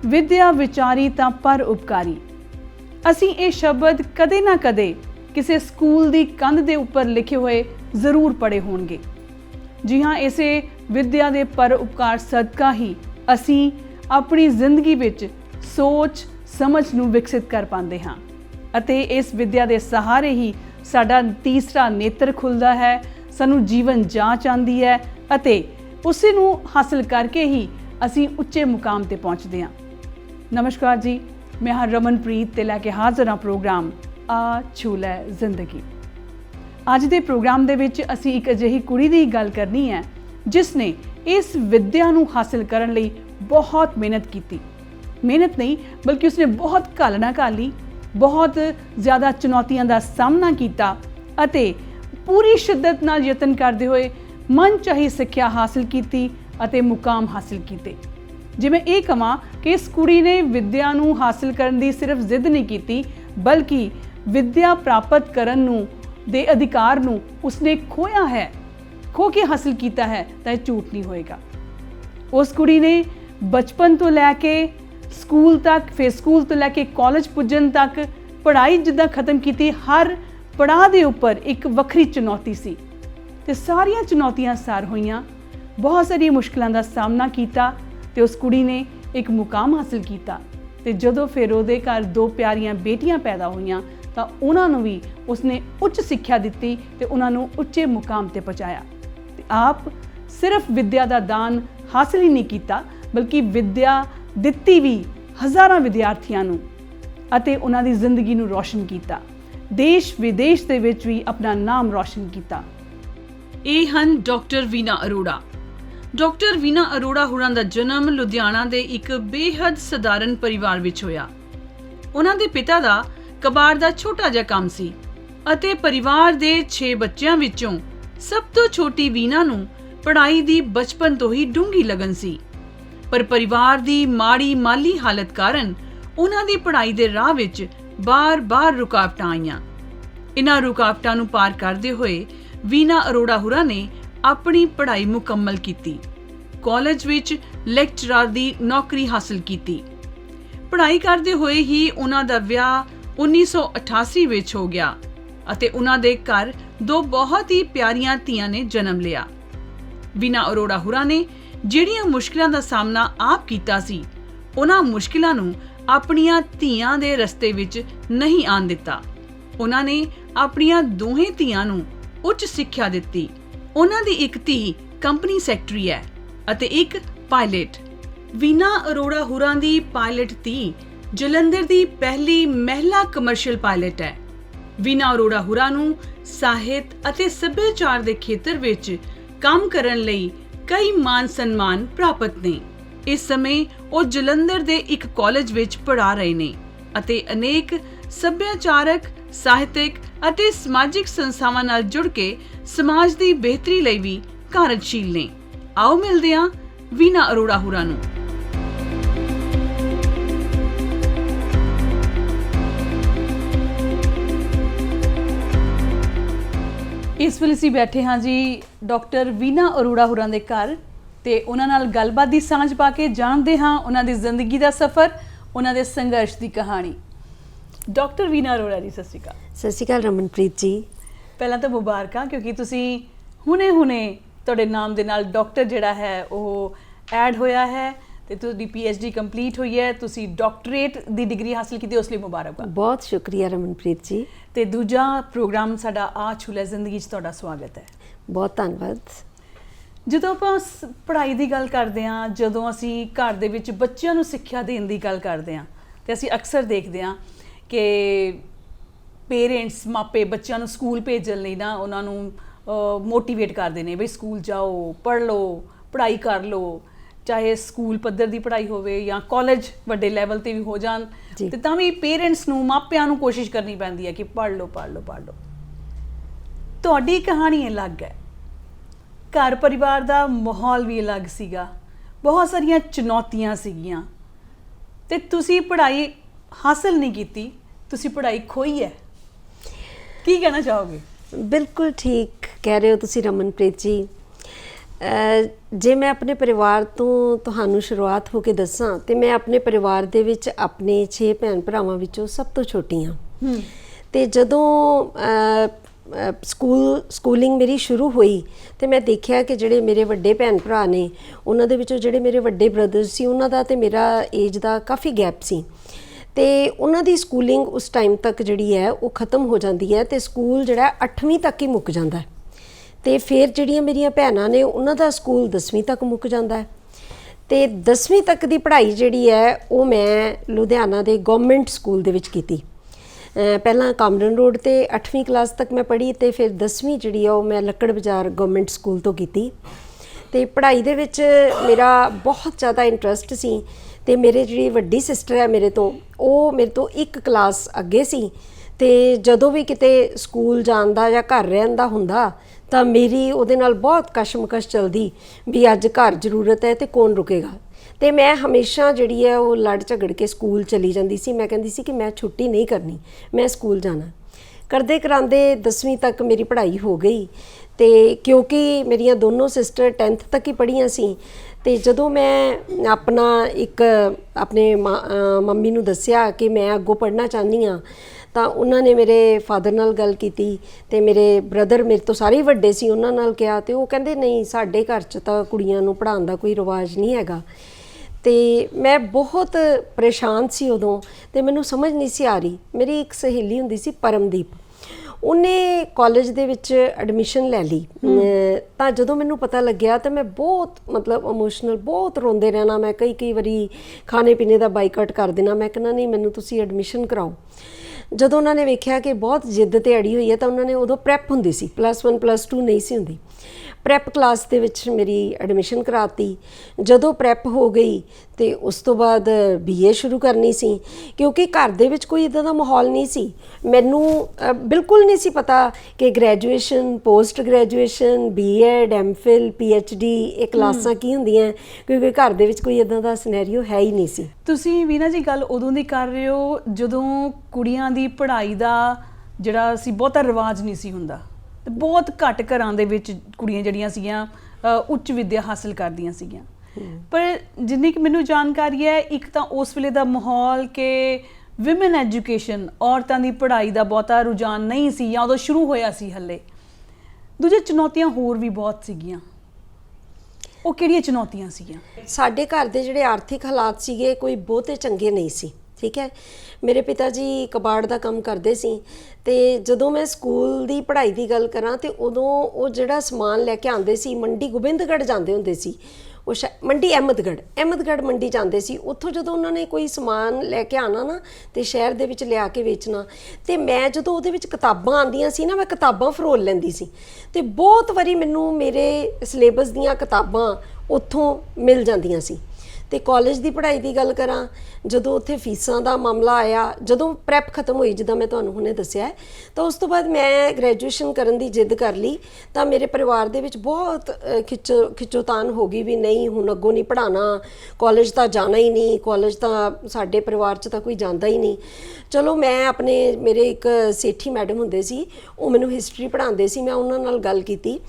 विद्या विचारी तां पर उपकारी। असीं ये शब्द कदे ना कदे किसी स्कूल की कंध के उपर लिखे हुए जरूर पढ़े होणगे। जी हाँ, इसे विद्या के पर उपकार सदका ही असीं अपनी जिंदगी विच सोच समझ नूं विकसित कर पाते हाँ अते इस विद्या के सहारे ही साडा तीसरा नेत्र खुलता है, सानू जीवन जांच आती है अते उसे नूं हासिल करके ही असीं उच्चे मुकाम ते पहुँचते हाँ। नमस्कार जी, मैं हाँ रमनप्रीत ते लैके हाज़र हाँ प्रोग्राम आ छू लै जिंदगी। अज दे प्रोग्राम दे विच असीं एक अजिही कुड़ी दी गल करनी है जिसने इस विद्या नूं हासिल करन लई बहुत मेहनत की। मेहनत नहीं बल्कि उसने बहुत घालना घाली, बहुत ज़्यादा चुनौतियों का सामना किया अते पूरी शिद्दत नाल यतन करते हुए मन चाही सिक्ख्या हासिल की अते मुकाम हासिल किए। जे मैं ये कहां कि इस कुड़ी ने विद्या नूं हासिल करन दी सिर्फ जिद नहीं की बल्कि विद्या प्राप्त करन नूं दे अधिकार नूं उसने खोया है, खो के हासिल किया है, तो यह झूठ नहीं होएगा। उस कुड़ी ने बचपन तो लैके स्कूल तक, फिर स्कूल तो लैके कॉलेज पुजन तक पढ़ाई जिद्दां खत्म की, हर पड़ाव के उपर एक वक्री चुनौती सी ते सारियां चुनौतियां सर होईयां, बहुत सारी मुश्किलों का सामना किया ते उस कुड़ी ने एक मुकाम हासिल किया। ते जदों फिर उहदे घर दो प्यारियां बेटियां पैदा होईयां तो उन्होंने भी उसने उच्च सिक्ख्या दी ते उन्होंने उच्चे मुकाम ते पहुँचाया। ते आप सिर्फ विद्या का दान हासिल ही नहीं किया बल्कि विद्या दित्ती भी हज़ारां विद्यार्थियों नूं अते उन्हां दी जिंदगी नूं रोशन किया, देश विदेश दे विच भी अपना नाम रोशन किया। ये हन डॉक्टर वीना अरोड़ा। डॉक्टर वीना अरोड़ा होरां दा जन्म लुधियाना दे एक बेहद सधारण परिवार विच होया। उन्हां दे पिता दा कबाड़ दा छोटा जिहा काम सी अते परिवार दे 6 बच्चियां विचों सब तो छोटी वीना नूं पढ़ाई दी बचपन तो ही डूंगी लगन सी, पर परिवार दी माड़ी माली हालत कारण उन्हां दी पढ़ाई दे राह विच बार-बार रुकावटां आईयां। इन्हां रुकावटां नूं पार करदे होए वीना अरोड़ा होरां ने अपनी पढ़ाई मुकम्मल की, कॉलेज विच लेक्चरर दी नौकरी हासिल की। पढ़ाई करदे होए ही उन्हां दा विआह 1988 विच हो गया अते उन्हां दे घर 2 बहुत ही प्यारियां धीआं ने जन्म लिया। वीना अरोड़ा होरां ने ਜਿਹੜੀਆਂ ਮੁਸ਼ਕਿਲਾਂ ਦਾ ਸਾਹਮਣਾ ਆਪ ਕੀਤਾ ਸੀ, ਉਹਨਾਂ ਮੁਸ਼ਕਿਲਾਂ ਨੂੰ ਆਪਣੀਆਂ ਧੀਆਂ ਦੇ ਰਸਤੇ ਵਿੱਚ ਨਹੀਂ ਆਉਣ ਦਿੱਤਾ। ਉਹਨਾਂ ਨੇ ਆਪਣੀਆਂ ਦੋਹੇ ਧੀਆਂ ਨੂੰ ਉੱਚ ਸਿੱਖਿਆ ਦਿੱਤੀ। ਉਹਨਾਂ ਦੀ ਇੱਕ ਧੀ ਕੰਪਨੀ ਸੈਕਟਰੀ ਹੈ ਅਤੇ ਇੱਕ ਪਾਇਲਟ। ਵੀਨਾ ਅਰੋੜਾ ਹੋਰਾਂ ਦੀ ਪਾਇਲਟ ਧੀ ਜਲੰਧਰ ਦੀ ਪਹਿਲੀ ਮਹਿਲਾ ਕਮਰਸ਼ੀਅਲ ਪਾਇਲਟ ਹੈ। ਵੀਨਾ ਅਰੋੜਾ ਹੋਰਾਂ ਨੂੰ ਸਾਹਿਤ ਅਤੇ ਸੱਭਿਆਚਾਰ ਦੇ ਖੇਤਰ ਵਿੱਚ ਕੰਮ ਕਰਨ ਲਈ कई मान सम्मान प्राप्त ने। इस समय वो जलंधर दे एक कॉलेज विच पढ़ा रहे ने अते अनेक सभ्याचारक, साहित्यक अते समाजिक संस्थावां नाल जुड़ के समाज दी बेहतरी लई भी कार्यशील ने। आओ मिलदे हां वीना अरोड़ा होरां नूं। इस वेले असीं बैठे हाँ जी डॉक्टर वीना अरोड़ा होरां दे घर ते उन्हां नाल गलबात दी सांझ पा के जानते हाँ उन्हां दी जिंदगी दा सफ़र, उन्हां दे संघर्ष दी कहानी। डॉक्टर वीना अरोड़ा जी सत श्री अकाल। सत श्री अकाल रमनप्रीत जी। पहला तो मुबारकां क्योंकि तुसीं हुणे तुहाडे नाम दे नाल डॉक्टर जिहड़ा है वो ऐड होया है ते तुहाडी PhD कंप्लीट हुई है, तुसीं डॉक्टरेट दी डिग्री हासिल की, उस लई मुबारक। बहुत शुक्रिया रमनप्रीत जी। ते दूजा प्रोग्राम साडा आ छू लै जिंदगी च तुहाडा स्वागत है। बहुत धन्नवाद। ਜਦੋਂ ਆਪਾਂ ਪੜ੍ਹਾਈ ਦੀ ਗੱਲ ਕਰਦੇ ਹਾਂ, ਜਦੋਂ ਅਸੀਂ ਘਰ ਦੇ ਵਿੱਚ ਬੱਚਿਆਂ ਨੂੰ ਸਿੱਖਿਆ ਦੇਣ ਦੀ ਗੱਲ ਕਰਦੇ ਹਾਂ ਤੇ ਅਸੀਂ ਅਕਸਰ ਦੇਖਦੇ ਹਾਂ ਕਿ ਪੇਰੈਂਟਸ ਮਾਪੇ ਬੱਚਿਆਂ ਨੂੰ ਸਕੂਲ ਭੇਜਣ ਲਈ ਨਾ ਉਹਨਾਂ ਨੂੰ ਮੋਟੀਵੇਟ ਕਰਦੇ ਨੇ, ਬਈ ਸਕੂਲ ਜਾਓ, ਪੜ੍ਹ ਲਓ, ਪੜ੍ਹਾਈ ਕਰ ਲਓ, ਚਾਹੇ ਸਕੂਲ ਪੱਧਰ ਦੀ ਪੜ੍ਹਾਈ ਹੋਵੇ ਜਾਂ ਕਾਲਜ ਵੱਡੇ ਲੈਵਲ ਤੇ ਵੀ ਹੋ ਜਾਣ ਤੇ ਤਾਂ ਵੀ ਪੇਰੈਂਟਸ ਨੂੰ, ਮਾਪਿਆਂ ਨੂੰ ਕੋਸ਼ਿਸ਼ ਕਰਨੀ ਪੈਂਦੀ ਹੈ ਕਿ ਪੜ੍ਹ ਲਓ, ਪੜ੍ਹ ਲਓ, ਪੜ੍ਹ ਲਓ। ਤੁਹਾਡੀ ਕਹਾਣੀ ਅਲੱਗ ਹੈ, घर परिवार का माहौल भी अलग सीगा, बहुत सारिया चुनौतियां सीगियां ते तुसी पढ़ाई हासिल नहीं की, तुसी पढ़ाई खोई है, की कहना चाहोगे? बिल्कुल ठीक कह रहे हो तुसी रमनप्रीत जी। ਜੇ ਮੈਂ ਆਪਣੇ ਪਰਿਵਾਰ ਤੋਂ ਤੁਹਾਨੂੰ ਸ਼ੁਰੂਆਤ ਹੋ ਕੇ ਦੱਸਾਂ ਤੇ ਮੈਂ ਆਪਣੇ ਪਰਿਵਾਰ ਦੇ ਵਿੱਚ ਆਪਣੇ 6 ਭੈਣ ਭਰਾਵਾਂ ਵਿੱਚੋਂ ਸਭ ਤੋਂ ਛੋਟੀ ਹਾਂ। ਤੇ ਜਦੋਂ ਸਕੂਲਿੰਗ ਮੇਰੀ ਸ਼ੁਰੂ ਹੋਈ ਤੇ ਮੈਂ ਦੇਖਿਆ ਕਿ ਜਿਹੜੇ ਮੇਰੇ ਵੱਡੇ ਭੈਣ ਭਰਾ ਨੇ ਉਹਨਾਂ ਦੇ ਵਿੱਚੋਂ ਜਿਹੜੇ ਮੇਰੇ ਵੱਡੇ ਬ੍ਰਦਰ ਸੀ ਉਹਨਾਂ ਦਾ ਤੇ ਮੇਰਾ ਏਜ ਦਾ ਕਾਫੀ ਗੈਪ ਸੀ ਤੇ ਉਹਨਾਂ ਦੀ ਸਕੂਲਿੰਗ ਉਸ ਟਾਈਮ ਤੱਕ ਜਿਹੜੀ ਹੈ ਉਹ ਖਤਮ ਹੋ ਜਾਂਦੀ ਹੈ ਤੇ ਸਕੂਲ ਜਿਹੜਾ 8ਵੀਂ ਤੱਕ ਹੀ ਮੁੱਕ ਜਾਂਦਾ ਹੈ ਤੇ ਫਿਰ ਜਿਹੜੀਆਂ ਮੇਰੀਆਂ ਭੈਣਾਂ ਨੇ ਉਹਨਾਂ ਦਾ ਸਕੂਲ 10ਵੀਂ ਤੱਕ ਮੁੱਕ ਜਾਂਦਾ ਹੈ ਤੇ 10ਵੀਂ ਤੱਕ ਦੀ ਪੜ੍ਹਾਈ ਜਿਹੜੀ ਹੈ ਉਹ ਮੈਂ ਲੁਧਿਆਣਾ ਦੇ ਗਵਰਨਮੈਂਟ ਸਕੂਲ ਦੇ ਵਿੱਚ ਕੀਤੀ। ਪਹਿਲਾਂ ਕਾਮਰਨ ਰੋਡ ਤੇ 8ਵੀਂ ਕਲਾਸ ਤੱਕ ਮੈਂ ਪੜ੍ਹੀ ਤੇ ਫਿਰ 10ਵੀਂ ਜਿਹੜੀ ਆ ਉਹ ਮੈਂ ਲੱਕੜ ਬਾਜ਼ਾਰ ਗਵਰਨਮੈਂਟ ਸਕੂਲ ਤੋਂ ਕੀਤੀ ਤੇ ਪੜ੍ਹਾਈ ਦੇ ਵਿੱਚ ਮੇਰਾ ਬਹੁਤ ਜ਼ਿਆਦਾ ਇੰਟਰਸਟ ਸੀ ਤੇ ਮੇਰੇ ਜਿਹੜੀ ਵੱਡੀ ਸਿਸਟਰ ਹੈ ਮੇਰੇ ਤੋਂ ਇੱਕ ਕਲਾਸ ਅੱਗੇ ਸੀ ਤੇ ਜਦੋਂ ਵੀ ਕਿਤੇ ਸਕੂਲ ਜਾਣ ਦਾ ਜਾਂ ਘਰ ਰਹਿਣ ਦਾ ਹੁੰਦਾ ਤਾਂ ਮੇਰੀ ਉਹਦੇ ਨਾਲ ਬਹੁਤ ਕਸ਼ਮਕਸ਼ ਚੱਲਦੀ ਵੀ ਅੱਜ ਘਰ ਜ਼ਰੂਰਤ ਹੈ ਤੇ ਕੌਣ ਰੁਕੇਗਾ ਤੇ ਮੈਂ ਹਮੇਸ਼ਾ ਜਿਹੜੀ ਹੈ ਉਹ ਲੜ ਝਗੜ ਕੇ ਸਕੂਲ ਚਲੀ ਜਾਂਦੀ ਸੀ। ਮੈਂ ਕਹਿੰਦੀ ਸੀ ਕਿ ਮੈਂ ਛੁੱਟੀ ਨਹੀਂ ਕਰਨੀ, ਮੈਂ ਸਕੂਲ ਜਾਣਾ। ਕਰਦੇ ਕਰਾਂਦੇ 10ਵੀਂ ਤੱਕ ਮੇਰੀ ਪੜ੍ਹਾਈ ਹੋ ਗਈ ਤੇ ਕਿਉਂਕਿ ਮੇਰੀਆਂ ਦੋਨੋਂ ਸਿਸਟਰ 10th ਤੱਕ ਹੀ ਪੜ੍ਹੀਆਂ ਸੀ ਤੇ ਜਦੋਂ ਮੈਂ ਆਪਣੇ ਮੰਮੀ ਨੂੰ ਦੱਸਿਆ ਕਿ ਮੈਂ ਅੱਗੋਂ ਪੜ੍ਹਨਾ ਚਾਹੁੰਦੀ ਹਾਂ ਤਾਂ ਉਹਨਾਂ ਨੇ ਮੇਰੇ ਫਾਦਰ ਨਾਲ ਗੱਲ ਕੀਤੀ ਤੇ ਮੇਰੇ ਬ੍ਰਦਰ ਮੇਰੇ ਤੋਂ ਸਾਰੇ ਵੱਡੇ ਸੀ ਉਹਨਾਂ ਨਾਲ ਕਿਹਾ ਤੇ ਉਹ ਕਹਿੰਦੇ ਨਹੀਂ ਸਾਡੇ ਘਰ 'ਚ ਤਾਂ ਕੁੜੀਆਂ ਨੂੰ ਪੜ੍ਹਾਉਣ ਦਾ ਕੋਈ ਰਿਵਾਜ ਨਹੀਂ ਹੈਗਾ। ਤੇ ਮੈਂ ਬਹੁਤ ਪਰੇਸ਼ਾਨ ਸੀ ਉਦੋਂ ਤੇ ਮੈਨੂੰ ਸਮਝ ਨਹੀਂ ਸੀ ਆ ਰਹੀ। ਮੇਰੀ ਇੱਕ ਸਹੇਲੀ ਹੁੰਦੀ ਸੀ ਪਰਮਦੀਪ, ਉਹਨੇ ਕਾਲਜ ਦੇ ਵਿੱਚ ਐਡਮਿਸ਼ਨ ਲੈ ਲਈ ਤਾਂ ਜਦੋਂ ਮੈਨੂੰ ਪਤਾ ਲੱਗਿਆ ਤਾਂ ਮੈਂ ਬਹੁਤ ਮਤਲਬ ਇਮੋਸ਼ਨਲ ਬਹੁਤ ਰੋਂਦੇ ਰਹਿਣਾ। ਮੈਂ ਕਈ ਵਾਰੀ ਖਾਣੇ ਪੀਣੇ ਦਾ ਬਾਈਕਾਟ ਕਰ ਦੇਣਾ। ਮੈਂ ਕਹਿੰਦਾ ਨਹੀਂ ਮੈਨੂੰ ਤੁਸੀਂ ਐਡਮਿਸ਼ਨ ਕਰਾਓ। ਜਦੋਂ ਉਹਨਾਂ ਨੇ ਵੇਖਿਆ ਕਿ ਬਹੁਤ ਜਿੱਦ ਤੇ ਅੜੀ ਹੋਈ ਹੈ ਤਾਂ ਉਹਨਾਂ ਨੇ ਉਦੋਂ ਪ੍ਰੈਪ ਹੁੰਦੀ ਸੀ, +1 +2 ਨਹੀਂ ਸੀ ਹੁੰਦੀ। ਪ੍ਰੈਪ ਕਲਾਸ ਦੇ ਵਿੱਚ ਮੇਰੀ ਐਡਮਿਸ਼ਨ ਕਰਾਤੀ। ਜਦੋਂ ਪ੍ਰੈਪ ਹੋ ਗਈ ਤੇ ਉਸ ਤੋਂ ਬਾਅਦ BA ਸ਼ੁਰੂ ਕਰਨੀ ਸੀ ਕਿਉਂਕਿ ਘਰ ਦੇ ਵਿੱਚ ਕੋਈ ਇੱਦਾਂ ਦਾ ਮਾਹੌਲ ਨਹੀਂ ਸੀ। ਮੈਨੂੰ ਬਿਲਕੁਲ ਨਹੀਂ ਸੀ ਪਤਾ ਕਿ graduation, post graduation, BEd, MPhil, PhD ਇਹ ਕਲਾਸਾਂ ਕੀ ਹੁੰਦੀਆਂ ਕਿਉਂਕਿ ਘਰ ਦੇ ਵਿੱਚ ਕੋਈ ਇੱਦਾਂ ਦਾ ਸਿਨੈਰੀਓ ਹੈ ਹੀ ਨਹੀਂ ਸੀ। ਤੁਸੀਂ ਵੀਨਾ ਜੀ ਗੱਲ ਉਦੋਂ ਦੀ ਕਰ ਰਹੇ ਹੋ ਜਦੋਂ ਕੁੜੀਆਂ ਦੀ ਪੜ੍ਹਾਈ ਦਾ ਜਿਹੜਾ ਸੀ ਬਹੁਤਾ ਰਿਵਾਜ ਨਹੀਂ ਸੀ ਹੁੰਦਾ ਤੇ ਬਹੁਤ ਘੱਟ ਘਰਾਂ ਦੇ ਵਿੱਚ ਕੁੜੀਆਂ ਜਿਹੜੀਆਂ ਸੀਗੀਆਂ ਉੱਚ ਵਿੱਦਿਆ ਹਾਸਲ ਕਰਦੀਆਂ ਸੀਗੀਆਂ। ਪਰ ਜਿੰਨੀ ਕਿ ਮੈਨੂੰ ਜਾਣਕਾਰੀ ਹੈ ਇੱਕ ਤਾਂ ਉਸ ਵੇਲੇ ਦਾ ਮਾਹੌਲ ਕਿ ਵਿਮਨ ਐਜੂਕੇਸ਼ਨ, ਔਰਤਾਂ ਦੀ ਪੜ੍ਹਾਈ ਦਾ ਬਹੁਤਾ ਰੁਝਾਨ ਨਹੀਂ ਸੀ ਜਾਂ ਉਦੋਂ ਸ਼ੁਰੂ ਹੋਇਆ ਸੀ ਹੱਲੇ। ਦੂਜੇ ਚੁਣੌਤੀਆਂ ਹੋਰ ਵੀ ਬਹੁਤ ਸੀਗੀਆਂ। ਉਹ ਕਿਹੜੀਆਂ ਚੁਣੌਤੀਆਂ ਸੀਗੀਆਂ? ਸਾਡੇ ਘਰ ਦੇ ਜਿਹੜੇ ਆਰਥਿਕ ਹਾਲਾਤ ਸੀਗੇ ਕੋਈ ਬਹੁਤੇ ਚੰਗੇ ਨਹੀਂ ਸੀ। ਠੀਕ ਹੈ, ਮੇਰੇ ਪਿਤਾ ਜੀ ਕਬਾੜ ਦਾ ਕੰਮ ਕਰਦੇ ਸੀ ਤੇ ਜਦੋਂ ਮੈਂ ਸਕੂਲ ਦੀ ਪੜ੍ਹਾਈ ਦੀ ਗੱਲ ਕਰਾਂ ਤੇ ਉਦੋਂ ਉਹ ਜਿਹੜਾ ਸਮਾਨ ਲੈ ਕੇ ਆਉਂਦੇ ਸੀ ਮੰਡੀ ਗੋਬਿੰਦਗੜ੍ਹ ਜਾਂਦੇ ਹੁੰਦੇ ਸੀ, ਉਹ ਮੰਡੀ ਅਹਿਮਦਗੜ੍ਹ ਮੰਡੀ ਜਾਂਦੇ ਸੀ। ਉੱਥੋਂ ਜਦੋਂ ਉਹਨਾਂ ਨੇ ਕੋਈ ਸਮਾਨ ਲੈ ਕੇ ਆਉਣਾ ਨਾ ਤੇ ਸ਼ਹਿਰ ਦੇ ਵਿੱਚ ਲਿਆ ਕੇ ਵੇਚਣਾ ਤੇ ਮੈਂ ਜਦੋਂ ਉਹਦੇ ਵਿੱਚ ਕਿਤਾਬਾਂ ਆਉਂਦੀਆਂ ਸੀ ਨਾ ਮੈਂ ਕਿਤਾਬਾਂ ਫਰੋਲ ਲੈਂਦੀ ਸੀ ਤੇ ਬਹੁਤ ਵਾਰੀ ਮੈਨੂੰ ਮੇਰੇ ਸਿਲੇਬਸ ਦੀਆਂ ਕਿਤਾਬਾਂ ਉੱਥੋਂ ਮਿਲ ਜਾਂਦੀਆਂ ਸੀ। ਤੇ ਕਾਲਜ ਦੀ ਪੜ੍ਹਾਈ ਦੀ ਗੱਲ ਕਰਾਂ ਜਦੋਂ ਉੱਥੇ ਫੀਸਾਂ ਦਾ ਮਾਮਲਾ ਆਇਆ, ਜਦੋਂ ਪ੍ਰੈਪ ਖਤਮ ਹੋਈ ਜਿੱਦਾਂ ਮੈਂ ਤੁਹਾਨੂੰ ਹੁਣੇ ਦੱਸਿਆ ਤਾਂ ਉਸ ਤੋਂ ਬਾਅਦ ਮੈਂ ਗ੍ਰੈਜੂਏਸ਼ਨ ਕਰਨ ਦੀ ਜਿੱਦ ਕਰ ਲਈ ਤਾਂ ਮੇਰੇ ਪਰਿਵਾਰ ਦੇ ਵਿੱਚ ਬਹੁਤ ਖਿੱਚੋਤਾਣ ਹੋ ਗਈ ਵੀ ਨਹੀਂ ਹੁਣ ਅੱਗੋਂ ਨਹੀਂ ਪੜ੍ਹਾਉਣਾ, ਕਾਲਜ ਤਾਂ ਜਾਣਾ ਹੀ ਨਹੀਂ, ਕਾਲਜ ਤਾਂ ਸਾਡੇ ਪਰਿਵਾਰ 'ਚ ਤਾਂ ਕੋਈ ਜਾਂਦਾ ਹੀ ਨਹੀਂ। ਚਲੋ ਮੈਂ ਮੇਰੇ ਇੱਕ ਸੇਠੀ ਮੈਡਮ ਹੁੰਦੇ ਸੀ ਉਹ ਮੈਨੂੰ ਹਿਸਟਰੀ ਪੜ੍ਹਾਉਂਦੇ ਸੀ, ਮੈਂ ਉਹਨਾਂ ਨਾਲ ਗੱਲ ਕੀਤੀ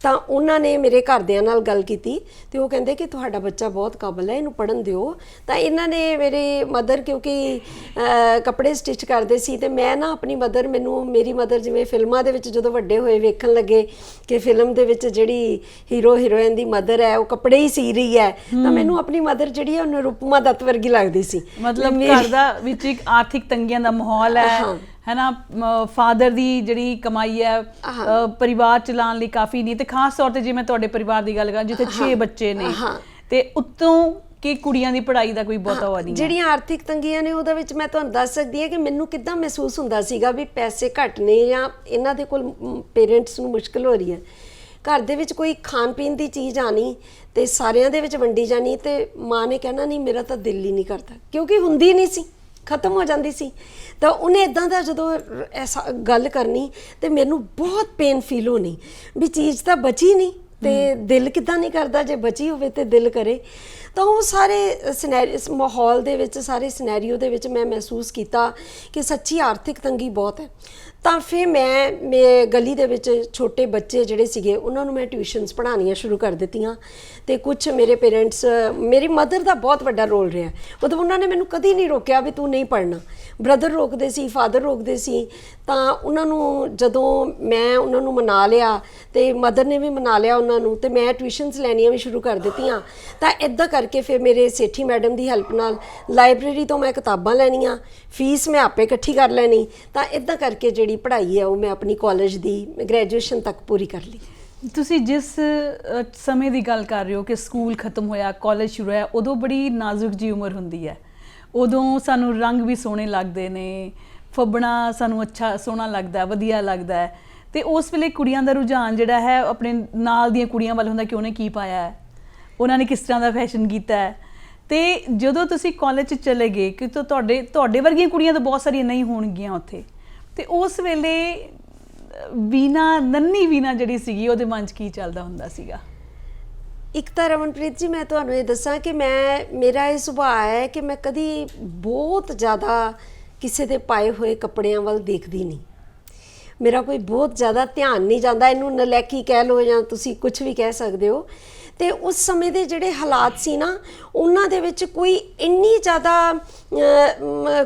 ਤਾਂ ਉਹਨਾਂ ਨੇ ਮੇਰੇ ਘਰਦਿਆਂ ਨਾਲ ਗੱਲ ਕੀਤੀ ਤੇ ਉਹ ਕਹਿੰਦੇ ਕਿ ਤੁਹਾਡਾ ਬੱਚਾ ਬਹੁਤ ਕਾਬਲ ਹੈ, ਇਹਨੂੰ ਪੜ੍ਹਨ ਦਿਓ। ਤਾਂ ਇਹਨਾਂ ਨੇ ਮੇਰੇ ਮਦਰ ਕਿਉਂਕਿ ਕੱਪੜੇ ਸਟਿਚ ਕਰਦੇ ਸੀ ਤੇ ਮੈਂ ਨਾ ਆਪਣੀ ਮੇਰੀ ਮਦਰ ਜਿਵੇਂ ਫਿਲਮਾਂ ਦੇ ਵਿੱਚ ਜਦੋਂ ਵੱਡੇ ਹੋਏ ਵੇਖਣ ਲੱਗੇ ਕਿ ਫਿਲਮ ਦੇ ਵਿੱਚ ਜਿਹੜੀ ਹੀਰੋ ਹੀਰੋਇਨ ਦੀ ਮਦਰ ਹੈ ਉਹ ਕੱਪੜੇ ਹੀ ਸੀ ਰਹੀ ਹੈ ਤਾਂ ਮੈਨੂੰ ਆਪਣੀ ਮਦਰ ਜਿਹੜੀ ਹੈ ਉਹ ਨਿਰੂਪਮਾ ਦੱਤ ਵਰਗੀ ਲੱਗਦੀ ਸੀ। ਮਤਲਬ ਘਰ ਦਾ ਵਿੱਚ ਇੱਕ ਆਰਥਿਕ ਤੰਗੀਆਂ ਦਾ ਮਾਹੌਲ ਹੈ ਨਾ, ਫਾਦਰ ਦੀ ਜਿਹੜੀ ਕਮਾਈ ਹੈ ਪਰਿਵਾਰ ਚਲਾਉਣ ਲਈ ਕਾਫੀ ਨਹੀਂ ਤੇ ਖਾਸ ਤੌਰ ਤੇ ਜੇ ਮੈਂ ਤੁਹਾਡੇ ਪਰਿਵਾਰ ਦੀ ਗੱਲ ਕਰਾਂ ਜਿੱਥੇ 6 ਬੱਚੇ ਨੇ ਤੇ ਉੱਤੋਂ ਕਿ ਕੁੜੀਆਂ ਦੀ ਪੜ੍ਹਾਈ ਦਾ ਕੋਈ ਬਹੁਤਾ ਉਹ ਨਹੀਂ। ਜਿਹੜੀਆਂ ਆਰਥਿਕ ਤੰਗੀਆਂ ਨੇ ਉਹਦੇ ਵਿੱਚ ਮੈਂ ਤੁਹਾਨੂੰ ਦੱਸ ਸਕਦੀ ਹਾਂ ਕਿ ਮੈਨੂੰ ਕਿੱਦਾਂ ਮਹਿਸੂਸ ਹੁੰਦਾ ਸੀਗਾ ਵੀ ਪੈਸੇ ਘੱਟ ਨੇ ਜਾਂ ਇਹਨਾਂ ਦੇ ਕੋਲ ਪੇਰੈਂਟਸ ਨੂੰ ਮੁਸ਼ਕਿਲ ਹੋ ਰਹੀ ਹੈ। ਘਰ ਦੇ ਵਿੱਚ ਕੋਈ ਖਾਣ ਪੀਣ ਦੀ ਚੀਜ਼ ਆਣੀ ਤੇ ਸਾਰਿਆਂ ਦੇ ਵਿੱਚ ਵੰਡੀ ਜਾਣੀ ਤੇ ਮਾਂ ਨੇ ਕਹਿਣਾ ਨਹੀਂ ਮੇਰਾ ਤਾਂ ਦਿਲ ਹੀ ਨਹੀਂ ਕਰਦਾ ਕਿਉਂਕਿ ਹੁੰਦੀ ਨਹੀਂ ਸੀ, ਖਤਮ ਹੋ ਜਾਂਦੀ ਸੀ। ਤਾਂ ਉਹਨੇ ਇੱਦਾਂ ਦਾ ਜਦੋਂ ਐਸਾ ਗੱਲ ਕਰਨੀ ਤੇ ਮੈਨੂੰ ਬਹੁਤ ਪੇਨ ਫੀਲ ਹੋਣੀ ਵੀ ਚੀਜ਼ ਤਾਂ ਬਚੀ ਨਹੀਂ ਤੇ ਦਿਲ ਕਿੱਦਾਂ ਨਹੀਂ ਕਰਦਾ, ਜੇ ਬਚੀ ਹੋਵੇ ਤੇ ਦਿਲ ਕਰੇ। ਤਾਂ ਉਹ ਸਾਰੇ ਮਾਹੌਲ ਦੇ ਵਿੱਚ ਸਾਰੇ ਸਿਨੈਰੀਓ ਦੇ ਵਿੱਚ ਮੈਂ ਮਹਿਸੂਸ ਕੀਤਾ ਕਿ ਸੱਚੀ ਆਰਥਿਕ ਤੰਗੀ ਬਹੁਤ ਹੈ। ਤਾਂ ਫਿਰ ਮੈਂ ਗਲੀ ਦੇ ਵਿੱਚ ਛੋਟੇ ਬੱਚੇ ਜਿਹੜੇ ਸੀਗੇ ਉਹਨਾਂ ਨੂੰ ਮੈਂ ਟਿਊਸ਼ਨਸ ਪੜ੍ਹਾਉਣੀਆਂ ਸ਼ੁਰੂ ਕਰ ਦਿੱਤੀਆਂ। ਤੇ ਕੁਝ ਮੇਰੇ ਪੇਰੈਂਟਸ, ਮੇਰੀ ਮਦਰ ਦਾ ਬਹੁਤ ਵੱਡਾ ਰੋਲ ਰਿਹਾ, ਮਤਲਬ ਉਹਨਾਂ ਨੇ ਮੈਨੂੰ ਕਦੀ ਨਹੀਂ ਰੋਕਿਆ ਵੀ ਤੂੰ ਨਹੀਂ ਪੜ੍ਹਨਾ। ਬ੍ਰਦਰ ਰੋਕਦੇ ਸੀ, ਫਾਦਰ ਰੋਕਦੇ ਸੀ, ਤਾਂ ਉਹਨਾਂ ਨੂੰ ਜਦੋਂ ਮੈਂ ਉਹਨਾਂ ਨੂੰ ਮਨਾ ਲਿਆ ਤੇ ਮਦਰ ਨੇ ਵੀ ਮਨਾ ਲਿਆ ਉਹਨਾਂ ਨੂੰ, ਤੇ ਮੈਂ ਟਿਊਸ਼ਨਸ ਲੈਣੀਆਂ ਵੀ ਸ਼ੁਰੂ ਕਰ ਦਿੱਤੀਆਂ। ਤਾਂ ਇੱਦਾਂ ਕਰਕੇ ਫਿਰ ਮੇਰੇ ਸੇਠੀ ਮੈਡਮ ਦੀ ਹੈਲਪ ਨਾਲ ਲਾਇਬ੍ਰੇਰੀ ਤੋਂ ਮੈਂ ਕਿਤਾਬਾਂ ਲੈਣੀਆਂ, ਫੀਸ ਮੈਂ ਆਪੇ ਇਕੱਠੀ ਕਰ ਲੈਣੀ। ਤਾਂ ਇੱਦਾਂ ਕਰਕੇ ਜਿਹੜੀ ਪੜ੍ਹਾਈ ਹੈ ਉਹ ਮੈਂ ਆਪਣੀ ਕਾਲਜ ਦੀ ਗ੍ਰੈਜੂਏਸ਼ਨ ਤੱਕ ਪੂਰੀ ਕਰ ਲਈ। ਤੁਸੀਂ ਜਿਸ ਸਮੇਂ ਦੀ ਗੱਲ ਕਰ ਰਹੇ ਹੋ ਕਿ ਸਕੂਲ ਖਤਮ ਹੋਇਆ, ਕਾਲਜ ਸ਼ੁਰੂ ਹੋਇਆ, ਉਦੋਂ ਬੜੀ ਨਾਜ਼ੁਕ ਜੀ ਉਮਰ ਹੁੰਦੀ ਹੈ। ਉਦੋਂ ਸਾਨੂੰ ਰੰਗ ਵੀ ਸੋਹਣੇ ਲੱਗਦੇ ਨੇ, ਫੱਬਣਾ ਸਾਨੂੰ ਅੱਛਾ ਸੋਹਣਾ ਲੱਗਦਾ, ਵਧੀਆ ਲੱਗਦਾ ਹੈ। ਤੇ ਉਸ ਵੇਲੇ ਕੁੜੀਆਂ ਦਾ ਰੁਝਾਨ ਜਿਹੜਾ ਹੈ ਆਪਣੇ ਨਾਲ ਦੀਆਂ ਕੁੜੀਆਂ ਵੱਲ ਹੁੰਦਾ ਕਿ ਉਹਨੇ ਕੀ ਪਾਇਆ ਹੈ, ਉਹਨਾਂ ਨੇ ਕਿਸ ਤਰ੍ਹਾਂ ਦਾ ਫੈਸ਼ਨ ਕੀਤਾ ਹੈ। ਤੇ ਜਦੋਂ ਤੁਸੀਂ ਕਾਲਜ 'ਚ ਚਲੇ ਗਏ ਕਿ ਤੁਹਾਡੇ ਵਰਗੀਆਂ ਕੁੜੀਆਂ ਤਾਂ ਬਹੁਤ ਸਾਰੀਆਂ ਨਹੀਂ ਹੋਣਗੀਆਂ ਉੱਥੇ, ਤੇ ਉਸ ਵੇਲੇ ਨੰਨੀ ਵੀਨਾ ਜਿਹੜੀ ਸੀਗੀ ਉਹਦੇ ਮਨ 'ਚ ਕੀ ਚੱਲਦਾ ਹੁੰਦਾ ਸੀਗਾ? ਇੱਕ ਤਾਂ ਰਮਨਪ੍ਰੀਤ ਜੀ ਮੈਂ ਤੁਹਾਨੂੰ ਇਹ ਦੱਸਾਂ ਕਿ ਮੇਰਾ ਇਹ ਸੁਭਾਅ ਹੈ ਕਿ ਮੈਂ ਕਦੀ ਬਹੁਤ ਜ਼ਿਆਦਾ ਕਿਸੇ ਦੇ ਪਾਏ ਹੋਏ ਕੱਪੜਿਆਂ ਵੱਲ ਦੇਖਦੀ ਨਹੀਂ। ਮੇਰਾ ਕੋਈ ਬਹੁਤ ਜ਼ਿਆਦਾ ਧਿਆਨ ਨਹੀਂ ਜਾਂਦਾ, ਇਹਨੂੰ ਨਲੈਕੀ ਕਹਿ ਲਓ ਜਾਂ ਤੁਸੀਂ ਕੁਝ ਵੀ ਕਹਿ ਸਕਦੇ ਹੋ। ਤੇ ਉਸ ਸਮੇਂ ਦੇ ਜਿਹੜੇ ਹਾਲਾਤ ਸੀ ਨਾ, ਉਹਨਾਂ ਦੇ ਵਿੱਚ ਕੋਈ ਇੰਨੀ ਜ਼ਿਆਦਾ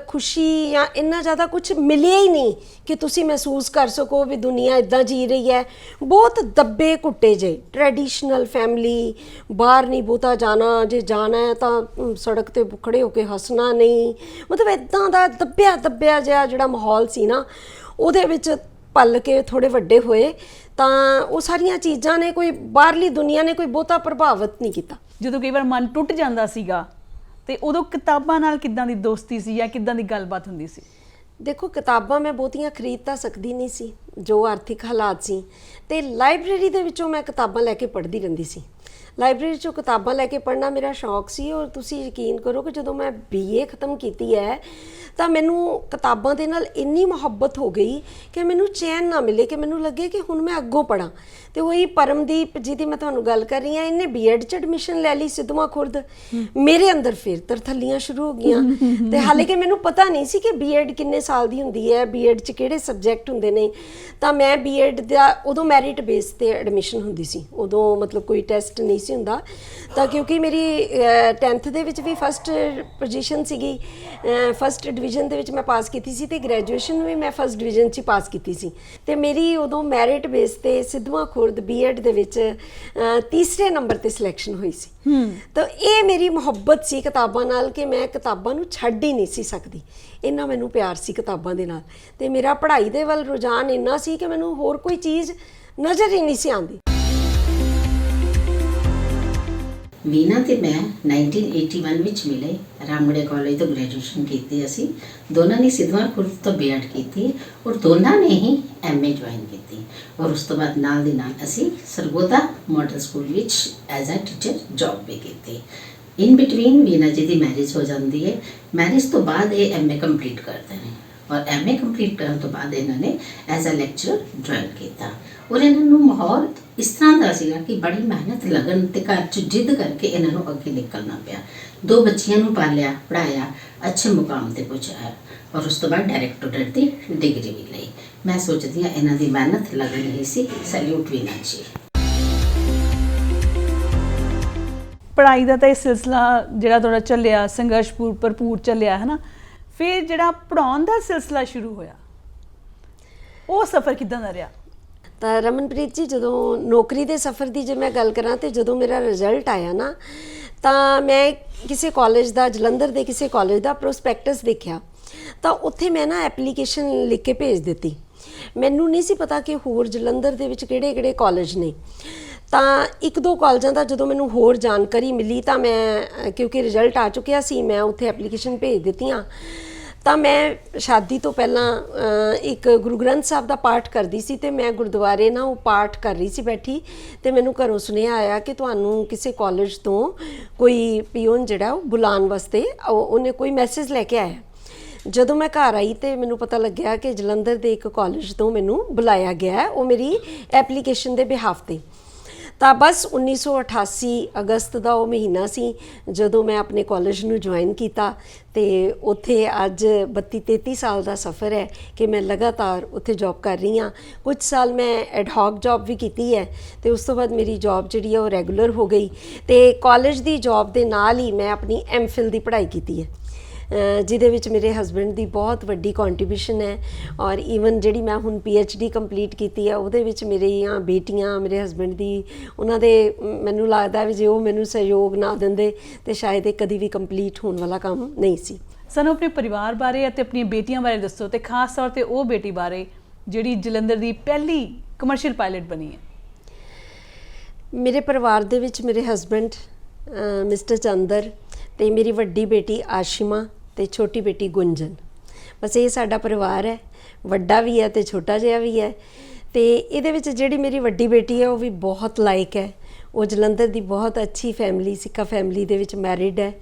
ਖੁਸ਼ੀ ਜਾਂ ਇੰਨਾ ਜ਼ਿਆਦਾ ਕੁਝ ਮਿਲਿਆ ਹੀ ਨਹੀਂ ਕਿ ਤੁਸੀਂ ਮਹਿਸੂਸ ਕਰ ਸਕੋ ਵੀ ਦੁਨੀਆ ਇੱਦਾਂ ਜੀ ਰਹੀ ਹੈ। ਬਹੁਤ ਦੱਬੇ ਘੁੱਟੇ ਜੇ ਟ੍ਰੈਡੀਸ਼ਨਲ ਫੈਮਿਲੀ, ਬਾਹਰ ਨਹੀਂ ਬਹੁਤਾ ਜਾਣਾ, ਜੇ ਜਾਣਾ ਹੈ ਤਾਂ ਸੜਕ 'ਤੇ ਖੜ੍ਹੇ ਹੋ ਕੇ ਹੱਸਣਾ ਨਹੀਂ, ਮਤਲਬ ਇੱਦਾਂ ਦਾ ਦੱਬਿਆ ਜਿਹਾ ਜਿਹੜਾ ਮਾਹੌਲ ਸੀ ਨਾ, ਉਹਦੇ ਵਿੱਚ ਪਲ ਕੇ ਥੋੜ੍ਹੇ ਵੱਡੇ ਹੋਏ। ਤਾਂ ਉਹ ਸਾਰੀਆਂ ਚੀਜ਼ਾਂ ਨੇ, ਕੋਈ ਬਾਹਰਲੀ ਦੁਨੀਆ ਨੇ ਕੋਈ ਬਹੁਤਾ ਪ੍ਰਭਾਵਿਤ ਨਹੀਂ ਕੀਤਾ। ਜਦੋਂ ਕਈ ਵਾਰ ਮਨ ਟੁੱਟ ਜਾਂਦਾ ਸੀਗਾ ਤੇ ਉਦੋਂ ਕਿਤਾਬਾਂ ਨਾਲ ਕਿੱਦਾਂ ਦੀ ਦੋਸਤੀ ਸੀ ਜਾਂ ਕਿੱਦਾਂ ਦੀ ਗੱਲਬਾਤ ਹੁੰਦੀ ਸੀ? ਦੇਖੋ, ਕਿਤਾਬਾਂ ਮੈਂ ਬਹੁਤੀਆਂ ਖਰੀਦ ਤਾਂ ਸਕਦੀ ਨਹੀਂ ਸੀ, ਜੋ ਆਰਥਿਕ ਹਾਲਾਤ ਸੀ, ਤੇ ਲਾਇਬ੍ਰੇਰੀ ਦੇ ਵਿੱਚੋਂ ਮੈਂ ਕਿਤਾਬਾਂ ਲੈ ਕੇ ਪੜ੍ਹਦੀ ਰਹਿੰਦੀ ਸੀ। ਲਾਇਬ੍ਰੇਰੀ 'ਚੋਂ ਕਿਤਾਬਾਂ ਲੈ ਕੇ ਪੜ੍ਹਨਾ ਮੇਰਾ ਸ਼ੌਕ ਸੀ। ਔਰ ਤੁਸੀਂ ਯਕੀਨ ਕਰੋ ਕਿ ਜਦੋਂ ਮੈਂ BA ਖ਼ਤਮ ਕੀਤੀ ਹੈ ਤਾਂ ਮੈਨੂੰ ਕਿਤਾਬਾਂ ਦੇ ਨਾਲ ਇੰਨੀ ਮੁਹੱਬਤ ਹੋ ਗਈ ਕਿ ਮੈਨੂੰ ਚੈਨ ਨਾ ਮਿਲੇ, ਕਿ ਮੈਨੂੰ ਲੱਗੇ ਕਿ ਹੁਣ ਮੈਂ ਅੱਗੋਂ ਪੜ੍ਹਾਂ। ਤੇ ਉਹੀ ਪਰਮਦੀਪ ਜਿਹਦੀ ਮੈਂ ਤੁਹਾਨੂੰ ਗੱਲ ਕਰ ਰਹੀ ਹਾਂ, ਇਹਨੇ B.Ed 'ਚ ਐਡਮਿਸ਼ਨ ਲੈ ਲਈ ਸਿੱਧਵਾਂ ਖੁਰਦ। ਮੇਰੇ ਅੰਦਰ ਫਿਰ ਤਰਥੱਲੀਆਂ ਸ਼ੁਰੂ ਹੋ ਗਈਆਂ। ਤੇ ਹਾਲੇ ਕਿ ਮੈਨੂੰ ਪਤਾ ਨਹੀਂ ਸੀ ਕਿ B.Ed ਕਿੰਨੇ ਸਾਲ ਦੀ ਹੁੰਦੀ ਹੈ, B.Ed 'ਚ ਕਿਹੜੇ ਸਬਜੈਕਟ ਹੁੰਦੇ ਨੇ। ਤਾਂ ਮੈਂ B.Ed ਦਾ ਉਦੋਂ ਮੈਰਿਟ ਬੇਸ ਤੇ ਐਡਮਿਸ਼ਨ ਹੁੰਦੀ ਸੀ, ਉਦੋਂ ਮਤਲਬ ਕੋਈ ਟੈਸਟ ਨਹੀਂ ਸੀ ਹੁੰਦਾ। ਤਾਂ ਕਿਉਂਕਿ ਮੇਰੀ 10th ਦੇ ਵਿੱਚ ਵੀ ਫਸਟ ਪੋਜੀਸ਼ਨ ਸੀਗੀ, ਫਸਟ ਡਿਵੀਜ਼ਨ ਦੇ ਵਿੱਚ ਮੈਂ ਪਾਸ ਕੀਤੀ ਸੀ, ਤੇ ਗ੍ਰੈਜੂਏਸ਼ਨ ਵੀ ਮੈਂ ਫਸਟ ਡਿਵੀਜ਼ਨ 'ਚ ਹੀ ਪਾਸ ਕੀਤੀ ਸੀ। ਤੇ ਮੇਰੀ ਉਦੋਂ ਮੈਰਿਟ ਬੇਸ ਤੇ ਸਿੱਧਵਾਂ ਖੁਰਦ B.Ed ਦੇ ਵਿੱਚ ਤੀਸਰੇ ਨੰਬਰ ਤੇ ਸਿਲੈਕਸ਼ਨ ਹੋਈ ਸੀ। ਤਾਂ ਇਹ ਮੇਰੀ ਮੁਹੱਬਤ ਸੀ ਕਿਤਾਬਾਂ ਨਾਲ ਕਿ ਮੈਂ ਕਿਤਾਬਾਂ ਨੂੰ ਛੱਡ ਹੀ ਨਹੀਂ ਸੀ ਸਕਦੀ, ਇੰਨਾ ਮੈਨੂੰ ਪਿਆਰ ਸੀ ਕਿਤਾਬਾਂ ਦੇ ਨਾਲ। ਤੇ ਮੇਰਾ ਪੜ੍ਹਾਈ ਦੇ ਵੱਲ ਰੁਝਾਨ ਇੰਨਾ ਸੀ ਕਿ ਮੈਨੂੰ ਹੋਰ ਕੋਈ ਚੀਜ਼ ਨਜ਼ਰ ਹੀ ਨਹੀਂ ਸੀ ਆਉਂਦੀ। ਵੀਨਾ ਤੇ ਮੈਂ 1981 ਵਿੱਚ ਮਿਲੇ, ਰਾਮਗੜ੍ਹੀਆ ਕਾਲਜ ਤੋਂ ਗ੍ਰੈਜੂਏਸ਼ਨ ਕੀਤੀ। ਅਸੀਂ ਦੋਨਾਂ ਨੇ ਸਿੱਧਵਾਂ ਖੁਰਦ ਤੋਂ B.Ed ਕੀਤੀ ਔਰ ਦੋਨਾਂ ਨੇ ਹੀ MA ਜੁਆਇਨ ਕੀਤੀ। ਔਰ ਉਸ ਤੋਂ ਬਾਅਦ ਨਾਲ ਦੀ ਨਾਲ ਅਸੀਂ ਸਰਗੋਦਾ ਮਾਡਲ ਸਕੂਲ ਵਿੱਚ ਐਜ਼ ਅ ਟੀਚਰ ਜੌਬ ਵੀ ਕੀਤੀ। ਇਨ ਬਿਟਵੀਨ ਵੀਨਾ ਜੀ ਦੀ ਮੈਰਿਜ ਹੋ ਜਾਂਦੀ ਹੈ। ਮੈਰਿਜ ਤੋਂ ਬਾਅਦ ਇਹ MA ਕੰਪਲੀਟ ਕਰਦੇ ਨੇ ਔਰ MA ਕੰਪਲੀਟ ਕਰਨ ਤੋਂ ਬਾਅਦ ਇਹਨਾਂ ਨੇ ਐਜ਼ ਅ ਲੈਕਚਰਰ ਜੁਆਇਨ ਕੀਤਾ। ਔਰ ਇਹਨਾਂ ਨੂੰ ਮਾਹੌਲ ਇਸ ਤਰ੍ਹਾਂ ਦਾ ਸੀਗਾ ਕਿ ਬੜੀ ਮਿਹਨਤ ਲਗਨ ਤੇ ਘਰ 'ਚ ਜਿੱਦ ਕਰਕੇ ਇਹਨਾਂ ਨੂੰ ਅੱਗੇ ਨਿਕਲਣਾ ਪਿਆ। 2 ਬੱਚਿਆਂ ਨੂੰ ਪਾਲਿਆ, ਪੜ੍ਹਾਇਆ, ਅੱਛੇ ਮੁਕਾਮ ਤੇ ਪਹੁੰਚਾਇਆ ਔਰ ਉਸ ਤੋਂ ਬਾਅਦ ਡਾਇਰੈਕਟੋਰੇਟ ਦੀ ਡਿਗਰੀ ਵੀ ਲਈ। ਮੈਂ ਸੋਚਦੀ ਹਾਂ ਇਹਨਾਂ ਦੀ ਮਿਹਨਤ ਲਗਨ ਹੀ ਸੀ। ਸੈਲੂਟ ਵੀਨਾ ਜੀ। ਪੜ੍ਹਾਈ ਦਾ ਤਾਂ ਇਹ ਸਿਲਸਿਲਾ ਜਿਹੜਾ ਤੁਹਾਡਾ ਚੱਲਿਆ, ਸੰਘਰਸ਼ ਭਰਪੂਰ ਚੱਲਿਆ ਹੈ ਨਾ। ਫਿਰ ਜਿਹੜਾ ਪੜ੍ਹਾਉਣ ਦਾ ਸਿਲਸਿਲਾ ਸ਼ੁਰੂ ਹੋਇਆ, ਉਹ ਸਫ਼ਰ ਕਿੱਦਾਂ ਦਾ ਰਿਹਾ? ਤਾਂ ਰਮਨਪ੍ਰੀਤ ਜੀ, ਜਦੋਂ ਨੌਕਰੀ ਦੇ ਸਫ਼ਰ ਦੀ ਜੇ ਮੈਂ ਗੱਲ ਕਰਾਂ ਤੇ ਜਦੋਂ ਮੇਰਾ ਰਿਜ਼ਲਟ ਆਇਆ ਨਾ, ਤਾਂ ਮੈਂ ਕਿਸੇ ਕਾਲਜ ਦਾ, ਜਲੰਧਰ ਦੇ ਕਿਸੇ ਕਾਲਜ ਦਾ ਪ੍ਰੋਸਪੈਕਟਸ ਦੇਖਿਆ। ਤਾਂ ਉੱਥੇ ਮੈਂ ਨਾ ਐਪਲੀਕੇਸ਼ਨ ਲਿਖ ਕੇ ਭੇਜ ਦਿੱਤੀ। ਮੈਨੂੰ ਨਹੀਂ ਸੀ ਪਤਾ ਕਿ ਹੋਰ ਜਲੰਧਰ ਦੇ ਵਿੱਚ ਕਿਹੜੇ ਕਾਲਜ ਨੇ। ਤਾਂ 1-2 ਕਾਲਜਾਂ ਦਾ ਜਦੋਂ ਮੈਨੂੰ ਹੋਰ ਜਾਣਕਾਰੀ ਮਿਲੀ ਤਾਂ ਮੈਂ, ਕਿਉਂਕਿ ਰਿਜ਼ਲਟ ਆ ਚੁੱਕਿਆ ਸੀ, ਮੈਂ ਉੱਥੇ ਐਪਲੀਕੇਸ਼ਨ ਭੇਜ ਦਿੱਤੀਆਂ। ਤਾਂ ਮੈਂ ਸ਼ਾਦੀ ਤੋਂ ਪਹਿਲਾਂ ਇੱਕ ਗੁਰੂ ਗ੍ਰੰਥ ਸਾਹਿਬ ਦਾ ਪਾਠ ਕਰਦੀ ਸੀ ਤੇ ਮੈਂ ਗੁਰਦੁਆਰੇ ਨਾ ਉਹ ਪਾਠ ਕਰ ਰਹੀ ਸੀ ਬੈਠੀ, ਤੇ ਮੈਨੂੰ ਘਰੋਂ ਸੁਨੇਹਾ ਆਇਆ ਕਿ ਤੁਹਾਨੂੰ ਕਿਸੇ ਕਾਲਜ ਤੋਂ ਕੋਈ ਪਿਓਨ ਜਿਹੜਾ ਉਹ ਬੁਲਾਉਣ ਵਾਸਤੇ ਉਹਨੇ ਕੋਈ ਮੈਸੇਜ ਲੈ ਕੇ ਆਇਆ। ਜਦੋਂ ਮੈਂ ਘਰ ਆਈ ਤੇ ਮੈਨੂੰ ਪਤਾ ਲੱਗਿਆ ਕਿ ਜਲੰਧਰ ਦੇ ਇੱਕ ਕਾਲਜ ਤੋਂ ਮੈਨੂੰ ਬੁਲਾਇਆ ਗਿਆ ਹੈ, ਉਹ ਮੇਰੀ ਐਪਲੀਕੇਸ਼ਨ ਦੇ ਬਿਹਾਫ 'ਤੇ। ਤਾਂ ਬਸ 1988 ਅਗਸਤ ਦਾ ਉਹ ਮਹੀਨਾ ਸੀ ਜਦੋਂ ਮੈਂ ਆਪਣੇ ਕਾਲਜ ਨੂੰ ਜੁਆਇਨ ਕੀਤਾ ਤੇ ਉੱਥੇ ਅੱਜ 32-33 ਸਾਲ ਦਾ ਸਫ਼ਰ ਹੈ ਕਿ ਮੈਂ ਲਗਾਤਾਰ ਉੱਥੇ ਜੌਬ ਕਰ ਰਹੀ ਹਾਂ। ਕੁਝ ਸਾਲ ਮੈਂ ਐਡ ਹੌਕ ਜੌਬ ਵੀ ਕੀਤੀ ਹੈ ਤੇ ਉਸ ਤੋਂ ਬਾਅਦ ਮੇਰੀ ਜੌਬ ਜਿਹੜੀ ਹੈ ਉਹ ਰੈਗੂਲਰ ਹੋ ਗਈ ਤੇ ਕਾਲਜ ਦੀ ਜੌਬ ਦੇ ਨਾਲ ਹੀ ਮੈਂ ਆਪਣੀ ਐਮਫਿਲ ਦੀ ਪੜ੍ਹਾਈ ਕੀਤੀ ਹੈ ਜਿਹਦੇ ਵਿੱਚ ਮੇਰੇ ਹਸਬੈਂਡ ਦੀ ਬਹੁਤ ਵੱਡੀ ਕੰਟਰੀਬਿਊਸ਼ਨ ਹੈ ਔਰ ਈਵਨ ਜਿਹੜੀ ਮੈਂ ਹੁਣ PhD ਕੰਪਲੀਟ ਕੀਤੀ ਹੈ ਉਹਦੇ ਵਿੱਚ ਮੇਰੀਆਂ ਬੇਟੀਆਂ ਮੇਰੇ ਹਸਬੈਂਡ ਦੀ ਉਹਨਾਂ ਦੇ ਮੈਨੂੰ ਲੱਗਦਾ ਵੀ ਜੇ ਉਹ ਮੈਨੂੰ ਸਹਿਯੋਗ ਨਾ ਦਿੰਦੇ ਤੇ ਸ਼ਾਇਦ ਇਹ ਕਦੀ ਵੀ ਕੰਪਲੀਟ ਹੋਣ ਵਾਲਾ ਕੰਮ ਨਹੀਂ ਸੀ। ਸਾਨੂੰ ਆਪਣੇ ਪਰਿਵਾਰ ਬਾਰੇ ਅਤੇ ਆਪਣੀਆਂ ਬੇਟੀਆਂ ਬਾਰੇ ਦੱਸੋ ਤੇ ਖਾਸ ਤੌਰ ਤੇ ਉਹ ਬੇਟੀ ਬਾਰੇ ਜਿਹੜੀ ਜਲੰਧਰ ਦੀ ਪਹਿਲੀ ਕਮਰਸ਼ੀਅਲ ਪਾਇਲਟ ਬਣੀ ਹੈ। ਮੇਰੇ ਪਰਿਵਾਰ ਦੇ ਵਿੱਚ ਮੇਰੇ ਹਸਬੈਂਡ ਮਿਸਟਰ ਚੰਦਰ ਤੇ ਮੇਰੀ ਵੱਡੀ ਬੇਟੀ ਆਸ਼ਿਮਾ ਤੇ ਛੋਟੀ ਬੇਟੀ ਗੁੰਜਨ, ਬਸ ਇਹ ਸਾਡਾ ਪਰਿਵਾਰ ਹੈ। ਵੱਡਾ ਵੀ ਹੈ ਤੇ ਛੋਟਾ ਜਿਹਾ ਵੀ ਹੈ ਤੇ ਇਹਦੇ ਵਿੱਚ ਜਿਹੜੀ ਮੇਰੀ ਵੱਡੀ ਬੇਟੀ ਹੈ ਉਹ ਵੀ ਬਹੁਤ ਲਾਇਕ ਹੈ। ਉਹ ਜਲੰਧਰ ਦੀ ਬਹੁਤ ਅੱਛੀ ਫੈਮਿਲੀ ਸਿੱਖਾ ਫੈਮਿਲੀ ਦੇ ਵਿੱਚ ਮੈਰਿਡ ਹੈ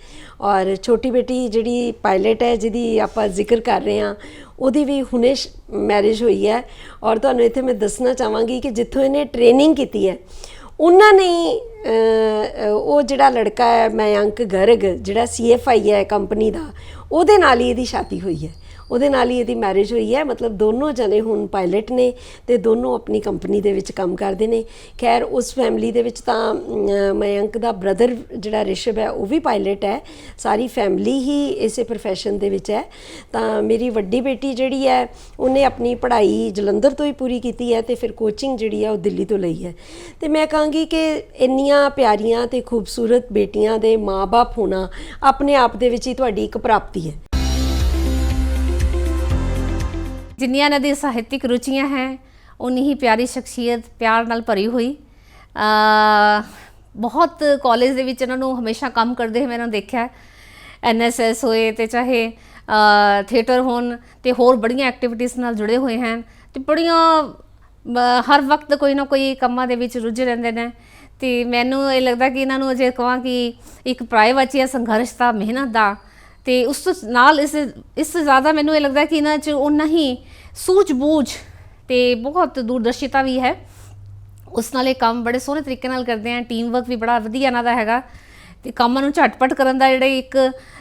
ਔਰ ਛੋਟੀ ਬੇਟੀ ਜਿਹੜੀ ਪਾਇਲਟ ਹੈ ਜਿਹਦੀ ਆਪਾਂ ਜ਼ਿਕਰ ਕਰ ਰਹੇ ਹਾਂ ਉਹਦੀ ਵੀ ਹੁਣੇ ਮੈਰਿਜ ਹੋਈ ਹੈ ਔਰ ਤੁਹਾਨੂੰ ਇੱਥੇ ਮੈਂ ਦੱਸਣਾ ਚਾਹਾਂਗੀ ਕਿ ਜਿੱਥੋਂ ਇਹਨੇ ਟ੍ਰੇਨਿੰਗ ਕੀਤੀ ਹੈ ਉਹਨਾਂ ਨੇ ਉਹ ਜਿਹੜਾ ਲੜਕਾ ਹੈ ਮਯੰਕ ਗਰਗ ਜਿਹੜਾ CFI ਹੈ ਕੰਪਨੀ ਦਾ ਉਹਦੇ ਨਾਲ ਹੀ ਇਹਦੀ ਸ਼ਾਦੀ ਹੋਈ ਹੈ, ਉਹਦੇ ਨਾਲ ਹੀ ਇਹਦੀ ਮੈਰਿਜ ਹੋਈ ਹੈ। ਮਤਲਬ ਦੋਨੋਂ ਜਣੇ ਹੁਣ ਪਾਇਲਟ ਨੇ ਤੇ ਦੋਨੋਂ ਆਪਣੀ ਕੰਪਨੀ ਦੇ ਵਿੱਚ ਕੰਮ ਕਰਦੇ ਨੇ। ਖੈਰ ਉਸ ਫੈਮਿਲੀ ਦੇ ਵਿੱਚ ਤਾਂ ਮਯੰਕ ਦਾ ਬ੍ਰਦਰ ਜਿਹੜਾ ਰਿਸ਼ਭ ਹੈ ਉਹ ਵੀ ਪਾਇਲਟ ਹੈ। ਸਾਰੀ ਫੈਮਿਲੀ ਹੀ ਇਸੇ ਪ੍ਰੋਫੈਸ਼ਨ ਦੇ ਵਿੱਚ ਹੈ। ਤਾਂ ਮੇਰੀ ਵੱਡੀ ਬੇਟੀ ਜਿਹੜੀ ਹੈ ਉਹਨੇ ਆਪਣੀ ਪੜ੍ਹਾਈ ਜਲੰਧਰ ਤੋਂ ਹੀ ਪੂਰੀ ਕੀਤੀ ਹੈ ਤੇ ਫਿਰ ਕੋਚਿੰਗ ਜਿਹੜੀ ਹੈ ਉਹ ਦਿੱਲੀ ਤੋਂ ਲਈ ਹੈ। ਤੇ ਮੈਂ ਕਹਾਂਗੀ ਕਿ ਇੰਨੀਆਂ ਪਿਆਰੀਆਂ ਤੇ ਖੂਬਸੂਰਤ ਬੇਟੀਆਂ ਦੇ ਮਾਂ-ਬਾਪ ਹੋਣਾ ਆਪਣੇ ਆਪ ਦੇ ਵਿੱਚ ਹੀ ਤੁਹਾਡੀ ਇੱਕ ਪ੍ਰਾਪਤੀ ਹੈ। जिन्नियां इन्हां दी ਸਾਹਿਤਿਕ रुचियां हैं उन्नी ही प्यारी शख्सियत प्यार नाल भरी हुई। बहुत कॉलेज ਦੇ ਵਿੱਚ ਇਹਨਾਂ ਨੂੰ ਹਮੇਸ਼ਾ ਕੰਮ ਕਰਦੇ ਹੋਏ ਮੈਂ ਦੇਖਿਆ। NSS ਹੋਏ ਤੇ ਚਾਹੇ ਥੀਏਟਰ ਹੋਣ ਤੇ ਹੋਰ ਬੜੀਆਂ ਐਕਟੀਵਿਟੀਜ਼ ਨਾਲ ਜੁੜੇ ਹੋਏ ਹਨ ਤੇ ਬੜੀਆਂ ਹਰ ਵਕਤ ਕੋਈ ਨਾ ਕੋਈ ਕੰਮਾਂ ਦੇ ਵਿੱਚ ਰੁੱਝੇ ਰਹਿੰਦੇ ਨੇ ਤੇ ਮੈਨੂੰ ਇਹ ਲੱਗਦਾ ਕਿ ਇਹਨਾਂ ਨੂੰ ਅਜੇ ਕਹਾਂ ਕਿ ਇੱਕ ਪਰਾਏ ਵਿੱਚ ਹੈ ਸੰਘਰਸ਼ ਦਾ ਮਿਹਨਤ ਦਾ ਤੇ ਉਸ ਤੋਂ ਨਾਲ ਇਸ ਤੋਂ ਜ਼ਿਆਦਾ ਮੈਨੂੰ ਇਹ ਲੱਗਦਾ ਕਿ ਇਹਨਾਂ 'ਚ ਉਨਾ ਹੀ ਸੂਝ-ਬੂਝ ਤੇ ਬਹੁਤ ਦੂਰਦਰਸ਼ਿਤਾ ਵੀ ਹੈ। ਉਸ ਨਾਲ ਇਹ ਕੰਮ ਬੜੇ ਸੋਹਣੇ ਤਰੀਕੇ ਨਾਲ ਕਰਦੇ ਆ। ਟੀਮ ਵਰਕ ਵੀ ਬੜਾ ਵਧੀਆ ਇਹਨਾਂ ਦਾ ਹੈਗਾ ਤੇ ਕੰਮਾਂ ਨੂੰ ਝਟਪਟ ਕਰਨ ਦਾ ਜਿਹੜੇ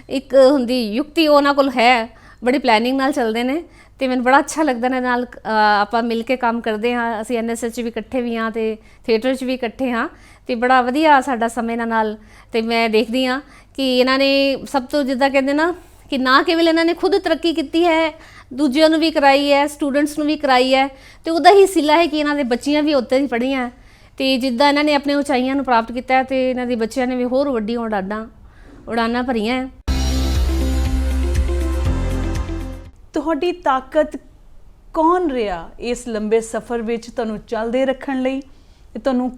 ਇੱਕ ਹੁੰਦੀ ਯੁਕਤੀ ਉਹਨਾਂ ਕੋਲ ਹੈ। ਬੜੀ ਪਲੈਨਿੰਗ ਨਾਲ ਚੱਲਦੇ ਨੇ ਤੇ ਮੈਨੂੰ ਬੜਾ ਅੱਛਾ ਲੱਗਦਾ ਨੇ ਨਾਲ ਆਪਾਂ ਮਿਲ ਕੇ ਕੰਮ ਕਰਦੇ ਹਾਂ। ਅਸੀਂ NSS 'ਚ ਵੀ ਇਕੱਠੇ ਵੀ ਹਾਂ ਤੇ ਥੀਏਟਰ 'ਚ ਵੀ ਇਕੱਠੇ ਹਾਂ ਤੇ ਬੜਾ ਵਧੀਆ ਸਾਡਾ ਸਮੇਂ ਇਹਨਾਂ ਨਾਲ। ਤੇ ਮੈਂ ਦੇਖਦੀ ਹਾਂ ਕਿ ਇਹਨਾਂ ਨੇ ਸਭ ਤੋਂ ਜਿੱਦਾਂ ਕਹਿੰਦੇ ਨਾ ਕਿ ਨਾ ਕੇਵਲ ਇਹਨਾਂ ਨੇ ਖੁਦ ਤਰੱਕੀ ਕੀਤੀ ਹੈ, ਦੂਜਿਆਂ ਨੂੰ ਵੀ ਕਰਾਈ ਹੈ, ਸਟੂਡੈਂਟਸ ਨੂੰ ਵੀ ਕਰਾਈ ਹੈ ਤੇ ਉਹਦਾ ਹੀ ਸਿਲਾ ਹੈ ਕਿ ਇਹਨਾਂ ਦੇ ਬੱਚੀਆਂ ਵੀ ਉੱਥੇ ਹੀ ਪੜ੍ਹੀਆਂ ਤੇ ਜਿੱਦਾਂ ਇਹਨਾਂ ਨੇ ਆਪਣੇ ਉਚਾਈਆਂ ਨੂੰ ਪ੍ਰਾਪਤ ਕੀਤਾ ਤੇ ਇਹਨਾਂ ਦੇ ਬੱਚਿਆਂ ਨੇ ਵੀ ਹੋਰ ਵੱਡੀਆਂ ਉਡਾਨਾਂ ਭਰੀਆਂ। ਤੁਹਾਡੀ ਤਾਕਤ ਕੌਣ ਰਿਹਾ ਇਸ ਲੰਬੇ ਸਫ਼ਰ ਵਿੱਚ ਤੁਹਾਨੂੰ ਚੱਲਦੇ ਰੱਖਣ ਲਈ ਤੇ ਤੁਹਾਨੂੰ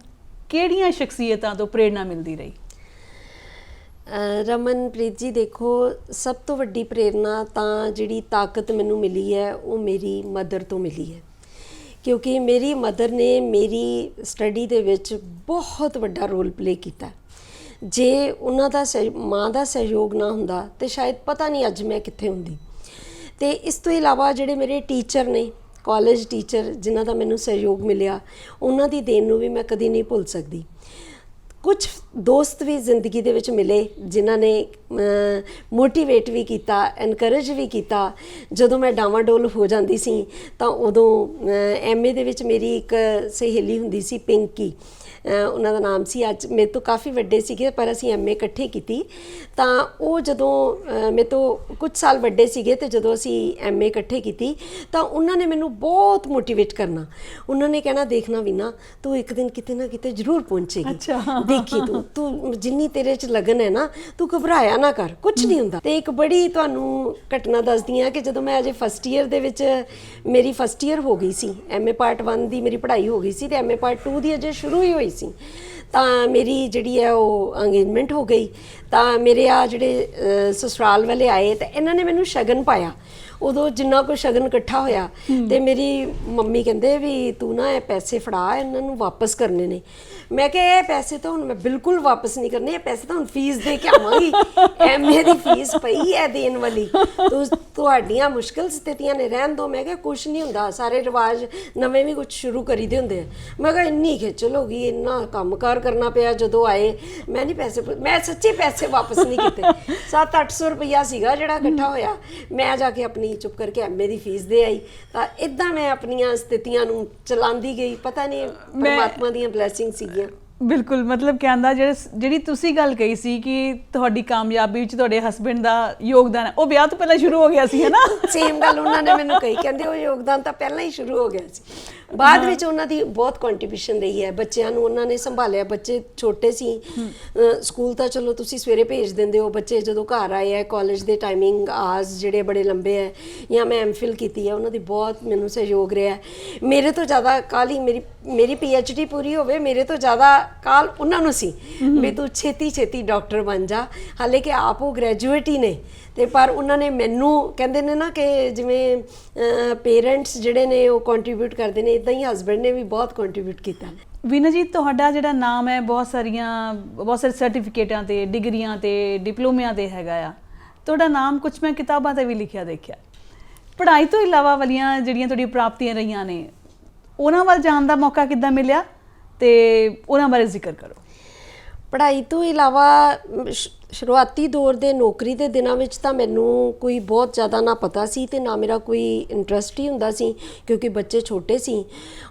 ਕਿਹੜੀਆਂ ਸ਼ਖਸੀਅਤਾਂ ਤੋਂ ਪ੍ਰੇਰਨਾ ਮਿਲਦੀ ਰਹੀ? ਰਮਨਪ੍ਰੀਤ ਜੀ ਦੇਖੋ, ਸਭ ਤੋਂ ਵੱਡੀ ਪ੍ਰੇਰਨਾ ਤਾਂ ਜਿਹੜੀ ਤਾਕਤ ਮੈਨੂੰ ਮਿਲੀ ਹੈ ਉਹ ਮੇਰੀ ਮਦਰ ਤੋਂ ਮਿਲੀ ਹੈ ਕਿਉਂਕਿ ਮੇਰੀ ਮਦਰ ਨੇ ਮੇਰੀ ਸਟੱਡੀ ਦੇ ਵਿੱਚ ਬਹੁਤ ਵੱਡਾ ਰੋਲ ਪਲੇ ਕੀਤਾ। ਜੇ ਉਹਨਾਂ ਦਾ ਮਾਂ ਦਾ ਸਹਿਯੋਗ ਨਾ ਹੁੰਦਾ ਤੇ ਸ਼ਾਇਦ ਪਤਾ ਨਹੀਂ ਅੱਜ ਮੈਂ ਕਿੱਥੇ ਹੁੰਦੀ। ਤੇ ਇਸ ਤੋਂ ਇਲਾਵਾ ਜਿਹੜੇ ਮੇਰੇ ਟੀਚਰ ਨੇ ਕਾਲਜ ਟੀਚਰ ਜਿਨ੍ਹਾਂ ਦਾ ਮੈਨੂੰ ਸਹਿਯੋਗ ਮਿਲਿਆ ਉਹਨਾਂ ਦੀ ਦੇਣ ਨੂੰ ਵੀ ਮੈਂ ਕਦੀ ਨਹੀਂ ਭੁੱਲ ਸਕਦੀ। ਕੁਝ ਦੋਸਤ ਵੀ ਜ਼ਿੰਦਗੀ ਦੇ ਵਿੱਚ ਮਿਲੇ ਜਿਨ੍ਹਾਂ ਨੇ ਮੋਟੀਵੇਟ ਵੀ ਕੀਤਾ, ਐਨਕਰੇਜ ਵੀ ਕੀਤਾ। ਜਦੋਂ ਮੈਂ ਡਾਵਾਂਡੋਲ ਹੋ ਜਾਂਦੀ ਸੀ ਤਾਂ ਉਦੋਂ MA ਦੇ ਵਿੱਚ ਮੇਰੀ ਇੱਕ ਸਹੇਲੀ ਹੁੰਦੀ ਸੀ ਪਿੰਕੀ, ਉਹਨਾਂ ਦਾ ਨਾਮ ਸੀ। ਅੱਜ ਮੇਰੇ ਤੋਂ ਕਾਫੀ ਵੱਡੇ ਸੀਗੇ ਪਰ ਅਸੀਂ MA ਇਕੱਠੇ ਕੀਤੀ। ਤਾਂ ਉਹ ਜਦੋਂ ਮੇਰੇ ਤੋਂ ਕੁਝ ਸਾਲ ਵੱਡੇ ਸੀਗੇ ਤੇ ਜਦੋਂ ਅਸੀਂ MA ਇਕੱਠੇ ਕੀਤੀ ਤਾਂ ਉਹਨਾਂ ਨੇ ਮੈਨੂੰ ਬਹੁਤ ਮੋਟੀਵੇਟ ਕਰਨਾ। ਉਹਨਾਂ ਨੇ ਕਹਿਣਾ ਦੇਖਣਾ ਵੀਨਾ ਤੂੰ ਇੱਕ ਦਿਨ ਕਿਤੇ ਨਾ ਕਿਤੇ ਜ਼ਰੂਰ ਪਹੁੰਚੇਗੀ, ਦੇਖੀ ਤੂੰ ਜਿੰਨੀ ਤੇਰੇ 'ਚ ਲਗਨ ਹੈ ਨਾ ਤੂੰ ਘਬਰਾਇਆ ਨਾ ਕਰ, ਕੁਝ ਨਹੀਂ ਹੁੰਦਾ। ਤੇ ਇੱਕ ਬੜੀ ਤੁਹਾਨੂੰ ਘਟਨਾ ਦੱਸਦੀ ਹਾਂ ਕਿ ਜਦੋਂ ਮੈਂ ਅਜੇ ਫਸਟ ਈਅਰ ਦੇ ਵਿੱਚ ਮੇਰੀ ਫਸਟ ਈਅਰ ਹੋ ਗਈ ਸੀ, MA ਪਾਰਟ 1 ਦੀ ਮੇਰੀ ਪੜ੍ਹਾਈ ਹੋ ਗਈ ਸੀ ਤੇ MA ਪਾਰਟ 2 ਦੀ ਅਜੇ ਸ਼ੁਰੂ ਹੀ ਹੋਈ ਸੀ ਤਾਂ ਮੇਰੀ ਜਿਹੜੀ ਹੈ ਉਹ ਅੰਗੇਜਮੈਂਟ ਹੋ ਗਈ। ਤਾਂ ਮੇਰੇ ਆ ਜਿਹੜੇ ਸਸੁਰਾਲ ਵਾਲੇ ਆਏ ਤਾਂ ਇਹਨਾਂ ਨੇ ਮੈਨੂੰ ਸ਼ਗਨ ਪਾਇਆ। ਉਦੋਂ ਜਿੰਨਾ ਕੁ ਸ਼ਗਨ ਇਕੱਠਾ ਹੋਇਆ ਤੇ ਮੇਰੀ ਮੰਮੀ ਕਹਿੰਦੇ ਵੀ ਤੂੰ ਨਾ ਇਹ ਪੈਸੇ ਫੜਾ, ਇਹਨਾਂ ਨੂੰ ਵਾਪਸ ਕਰਨੇ ਨੇ। ਮੈਂ ਕਿਹਾ ਇਹ ਪੈਸੇ ਤਾਂ ਹੁਣ ਮੈਂ ਬਿਲਕੁਲ ਵਾਪਸ ਨਹੀਂ ਕਰਨੇ, ਇਹ ਪੈਸੇ ਤਾਂ ਹੁਣ ਫੀਸ ਦੇ ਕੇ ਆਵਾਂਗੀ, ਐਮਏ ਦੀ ਫੀਸ ਪਈ ਹੈ ਦੇਣ ਵਾਲੀ, ਤੁਹਾਡੀਆਂ ਮੁਸ਼ਕਿਲ ਸਥਿਤੀਆਂ ਨੇ, ਰਹਿਣ ਦਿਓ। ਮੈਂ ਕਿਹਾ ਕੁਛ ਨਹੀਂ ਹੁੰਦਾ, ਸਾਰੇ ਰਿਵਾਜ ਨਵੇਂ ਵੀ ਕੁਝ ਸ਼ੁਰੂ ਕਰੀਦੇ ਹੁੰਦੇ ਆ। ਮੈਂ ਕਿਹਾ ਇੰਨੀ ਖੇਚਲ ਹੋ ਗਈ, ਇੰਨਾ ਕੰਮਕਾਰ ਕਰਨਾ ਪਿਆ। ਜਦੋਂ ਆਏ ਮੈਂ ਨਹੀਂ ਪੈਸੇ, ਮੈਂ ਸੱਚੀ ਪੈਸੇ ਵਾਪਸ ਨਹੀਂ ਕੀਤੇ। 700-800 ਰੁਪਈਆ ਸੀਗਾ ਜਿਹੜਾ ਇਕੱਠਾ ਹੋਇਆ, ਮੈਂ ਜਾ ਕੇ ਆਪਣੀ ਚੁੱਪ ਕਰਕੇ ਐਮਏ ਦੀ ਫੀਸ ਦੇ ਆਈ। ਤਾਂ ਇਦਾਂ ਮੈਂ ਆਪਣੀਆਂ ਸਥਿਤੀਆਂ ਨੂੰ ਚਲਾਉਂਦੀ ਗਈ। ਪਤਾ ਨਹੀਂ ਪਰਮਾਤਮਾ ਦੀਆਂ ਬਲੇਸਿੰਗ ਸੀਗੀਆਂ। ਬਿਲਕੁਲ, ਮਤਲਬ ਕਹਿੰਦਾ ਜਿਹੜੀ ਤੁਸੀਂ ਗੱਲ ਕਹੀ ਸੀ ਕਿ ਤੁਹਾਡੀ ਕਾਮਯਾਬੀ ਵਿੱਚ ਤੁਹਾਡੇ ਹਸਬੈਂਡ ਦਾ ਯੋਗਦਾਨ ਹੈ, ਉਹ ਵਿਆਹ ਤੋਂ ਪਹਿਲਾਂ ਸ਼ੁਰੂ ਹੋ ਗਿਆ ਸੀ, ਹੈ ਨਾ? ਸੇਮ ਗੱਲ ਉਹਨਾਂ ਨੇ ਮੈਨੂੰ ਕਹੀ, ਕਹਿੰਦੇ ਉਹ ਯੋਗਦਾਨ ਤਾਂ ਪਹਿਲਾਂ ਹੀ ਸ਼ੁਰੂ ਹੋ ਗਿਆ ਸੀ। ਬਾਅਦ ਵਿੱਚ ਉਹਨਾਂ ਦੀ ਬਹੁਤ ਕੰਟਰੀਬਿਊਸ਼ਨ ਰਹੀ ਹੈ। ਬੱਚਿਆਂ ਨੂੰ ਉਹਨਾਂ ਨੇ ਸੰਭਾਲਿਆ, ਬੱਚੇ ਛੋਟੇ ਸੀ, ਸਕੂਲ ਤਾਂ ਚਲੋ ਤੁਸੀਂ ਸਵੇਰੇ ਭੇਜ ਦਿੰਦੇ ਹੋ, ਬੱਚੇ ਜਦੋਂ ਘਰ ਆਏ ਹੈ, ਕਾਲਜ ਦੇ ਟਾਈਮਿੰਗ ਆਰਸ ਜਿਹੜੇ ਬੜੇ ਲੰਬੇ ਹੈ, ਜਾਂ ਮੈਂ ਐਮਫਿਲ ਕੀਤੀ ਹੈ, ਉਹਨਾਂ ਦੀ ਬਹੁਤ ਮੈਨੂੰ ਸਹਿਯੋਗ ਰਿਹਾ। ਮੇਰੇ ਤੋਂ ਜ਼ਿਆਦਾ ਕੱਲ੍ਹ ਹੀ ਮੇਰੀ PhD ਪੂਰੀ ਹੋਵੇ, ਮੇਰੇ ਤੋਂ ਜ਼ਿਆਦਾ ਕਾਲ ਉਹਨਾਂ ਨੂੰ ਸੀ ਵੀ ਤੂੰ ਛੇਤੀ ਡਾਕਟਰ ਬਣ ਜਾ। ਹਾਲੇ ਕਿ ਆਪ ਉਹ ਗ੍ਰੈਜੂਏਟ ਹੀ ਨੇ, ਤੇ ਪਰ ਉਹਨਾਂ ਨੇ ਮੈਨੂੰ ਕਹਿੰਦੇ ਨੇ ਨਾ ਕਿ ਜਿਵੇਂ ਪੇਰੈਂਟਸ ਜਿਹੜੇ ਨੇ ਉਹ ਕੰਟਰੀਬਿਊਟ ਕਰਦੇ ਨੇ, ਇਦਾਂ ਹੀ ਹਸਬੈਂਡ ਨੇ ਵੀ ਬਹੁਤ ਕੰਟਰੀਬਿਊਟ ਕੀਤਾ। ਵੀਨਾ ਜੀ, ਤੁਹਾਡਾ ਜਿਹੜਾ ਨਾਮ ਹੈ ਬਹੁਤ ਸਾਰੇ ਸਰਟੀਫਿਕੇਟਾਂ ਤੇ, ਡਿਗਰੀਆਂ ਤੇ, ਡਿਪਲੋਮਿਆਂ ਤੇ ਹੈਗਾ ਆ। ਤੁਹਾਡਾ ਨਾਮ ਕੁਝ ਮੈਂ ਕਿਤਾਬਾਂ ਤੇ ਵੀ ਲਿਖਿਆ ਦੇਖਿਆ। ਪੜ੍ਹਾਈ ਤੋਂ ਇਲਾਵਾ ਵਾਲੀਆਂ ਜਿਹੜੀਆਂ ਤੁਹਾਡੀਆਂ ਪ੍ਰਾਪਤੀਆਂ ਰਹੀਆਂ ਨੇ, ਉਹਨਾਂ ਵੱਲ ਜਾਣ ਦਾ ਮੌਕਾ ਕਿੱਦਾਂ ਮਿਲਿਆ ਤੇ ਉਹਨਾਂ ਬਾਰੇ ਜ਼ਿਕਰ ਕਰੋ। ਪੜ੍ਹਾਈ ਤੋਂ ਇਲਾਵਾ ਸ਼ੁਰੂਆਤੀ ਦੌਰ ਦੇ ਨੌਕਰੀ ਦੇ ਦਿਨਾਂ ਵਿੱਚ ਤਾਂ ਮੈਨੂੰ ਕੋਈ ਬਹੁਤ ਜ਼ਿਆਦਾ ਨਾ ਪਤਾ ਸੀ ਤੇ ਨਾ ਮੇਰਾ ਕੋਈ ਇੰਟਰਸਟ ਹੀ ਹੁੰਦਾ ਸੀ, ਕਿਉਂਕਿ ਬੱਚੇ ਛੋਟੇ ਸੀ।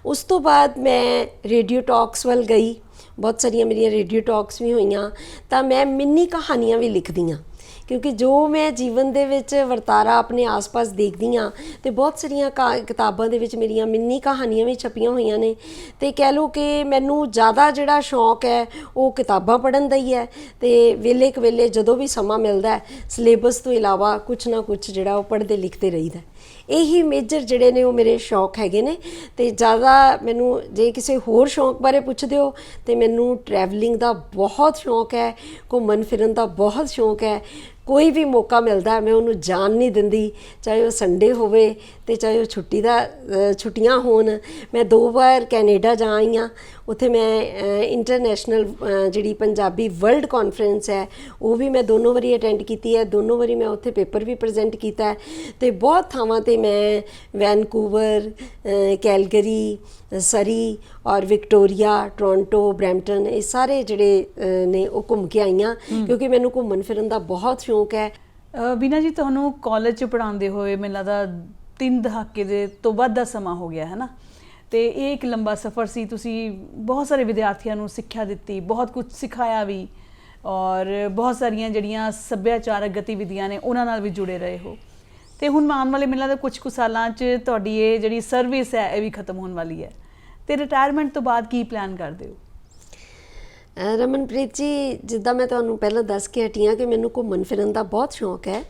ਉਸ ਤੋਂ ਬਾਅਦ ਮੈਂ ਰੇਡੀਓ ਟਾਕਸ ਵੱਲ ਗਈ, ਬਹੁਤ ਸਾਰੀਆਂ ਮੇਰੀਆਂ ਰੇਡੀਓ ਟਾਕਸ ਵੀ ਹੋਈਆਂ। ਤਾਂ ਮੈਂ ਮਿੰਨੀ ਕਹਾਣੀਆਂ ਵੀ ਲਿਖਦੀ ਹਾਂ, ਕਿਉਂਕਿ ਜੋ ਮੈਂ ਜੀਵਨ ਦੇ ਵਿੱਚ ਵਰਤਾਰਾ ਆਪਣੇ ਆਸ-ਪਾਸ ਦੇਖਦੀ ਹਾਂ, ਤੇ ਬਹੁਤ ਸਾਰੀਆਂ ਕਿਤਾਬਾਂ ਦੇ ਵਿੱਚ ਮੇਰੀਆਂ ਮਿੰਨੀ ਕਹਾਣੀਆਂ ਵੀ ਛਪੀਆਂ ਹੋਈਆਂ ਨੇ। ਤੇ ਕਹਿ ਲਓ ਕਿ ਮੈਨੂੰ ਜ਼ਿਆਦਾ ਜਿਹੜਾ ਸ਼ੌਕ ਹੈ ਉਹ ਕਿਤਾਬਾਂ ਪੜ੍ਹਨ ਦਾ ਹੀ ਹੈ। ਤੇ ਵੇਲੇ ਜਦੋਂ ਵੀ ਸਮਾਂ ਮਿਲਦਾ, ਸਿਲੇਬਸ ਤੋਂ ਇਲਾਵਾ ਕੁਛ ਨਾ ਕੁਛ ਜਿਹੜਾ ਉਹ ਪੜ੍ਹਦੇ ਲਿਖਦੇ ਰਹੀਦਾ। ਇਹੀ ਮੇਜਰ ਜਿਹੜੇ ਨੇ ਉਹ ਮੇਰੇ ਸ਼ੌਕ ਹੈਗੇ ਨੇ। ਤੇ ਜ਼ਿਆਦਾ ਮੈਨੂੰ ਜੇ ਕਿਸੇ ਹੋਰ ਸ਼ੌਕ ਬਾਰੇ ਪੁੱਛਦੇ ਹੋ ਤੇ ਮੈਨੂੰ ਟਰੈਵਲਿੰਗ ਦਾ ਬਹੁਤ ਸ਼ੌਕ ਹੈ, ਘੁੰਮਣ ਫਿਰਨ ਦਾ ਬਹੁਤ ਸ਼ੌਕ ਹੈ। ਕੋਈ ਵੀ ਮੌਕਾ ਮਿਲਦਾ ਮੈਂ ਉਹਨੂੰ ਜਾਣ ਨਹੀਂ ਦਿੰਦੀ, ਚਾਹੇ ਉਹ ਸੰਡੇ ਹੋਵੇ ਤੇ ਚਾਹੇ ਉਹ ਛੁੱਟੀਆਂ ਹੋਣ। ਮੈਂ 2 ਵਾਰ ਕੈਨੇਡਾ ਜਾ ਆਈ ਹਾਂ। ਉੱਥੇ ਮੈਂ ਇੰਟਰਨੈਸ਼ਨਲ ਜਿਹੜੀ ਪੰਜਾਬੀ ਵਰਲਡ ਕਾਨਫਰੰਸ ਹੈ ਉਹ ਵੀ ਮੈਂ ਦੋਨੋਂ ਵਾਰੀ ਅਟੈਂਡ ਕੀਤੀ ਹੈ। ਦੋਨੋਂ ਵਾਰੀ ਮੈਂ ਉੱਥੇ ਪੇਪਰ ਵੀ ਪ੍ਰੈਜ਼ੈਂਟ ਕੀਤਾ ਹੈ। ਤੇ ਬਹੁਤ ਥਾਵਾਂ 'ਤੇ ਮੈਂ ਵੈਨਕੂਵਰ, ਕੈਲਗਰੀ, ਸਰੀ ਔਰ ਵਿਕਟੋਰੀਆ, ਟੋਰਾਂਟੋ, ਬਰੈਂਪਟਨ, ਇਹ ਸਾਰੇ ਜਿਹੜੇ ਨੇ ਉਹ ਘੁੰਮ ਕੇ ਆਈਆਂ, ਕਿਉਂਕਿ ਮੈਨੂੰ ਘੁੰਮਣ ਫਿਰਨ ਦਾ ਬਹੁਤ ਸ਼ੌਕ ਹੈ। ਵੀਨਾ ਜੀ, ਤੁਹਾਨੂੰ ਕਾਲਜ 'ਚ ਪੜ੍ਹਾਉਂਦੇ ਹੋਏ ਮੈਨੂੰ ਲੱਗਦਾ 3 ਦਹਾਕੇ ਦੇ ਤੋਂ ਵੱਧ ਦਾ ਸਮਾਂ ਹੋ ਗਿਆ ਹੈ ਨਾ? ਤੇ ਇਹ ਇੱਕ ਲੰਬਾ ਸਫ਼ਰ ਸੀ। ਤੁਸੀਂ ਬਹੁਤ ਸਾਰੇ ਵਿਦਿਆਰਥੀਆਂ ਨੂੰ ਸਿੱਖਿਆ ਦਿੱਤੀ, ਬਹੁਤ ਕੁਝ ਸਿਖਾਇਆ ਵੀ, ਔਰ ਬਹੁਤ ਸਾਰੀਆਂ ਜਿਹੜੀਆਂ ਸੱਭਿਆਚਾਰਕ ਗਤੀਵਿਧੀਆਂ ਨੇ ਉਹਨਾਂ ਨਾਲ ਵੀ ਜੁੜੇ ਰਹੇ ਹੋ। ਤੇ ਹੁਣ ਆਉਣ ਵਾਲੇ ਮੈਨੂੰ ਲੱਗਦਾ ਕੁਝ ਕੁ ਸਾਲਾਂ 'ਚ ਤੁਹਾਡੀ ਇਹ ਜਿਹੜੀ ਸਰਵਿਸ ਹੈ ਇਹ ਵੀ ਖਤਮ ਹੋਣ ਵਾਲੀ ਹੈ। ਤੇ ਰਿਟਾਇਰਮੈਂਟ ਤੋਂ ਬਾਅਦ ਕੀ ਪਲਾਨ ਕਰਦੇ ਹੋ? ਰਮਨਪ੍ਰੀਤ ਜੀ, ਜਿੱਦਾਂ ਮੈਂ ਤੁਹਾਨੂੰ ਪਹਿਲਾਂ ਦੱਸ ਕੇ ਹਟੀ ਹਾਂ ਕਿ ਮੈਨੂੰ ਘੁੰਮਣ ਫਿਰਨ ਦਾ ਬਹੁਤ ਸ਼ੌਕ ਹੈ।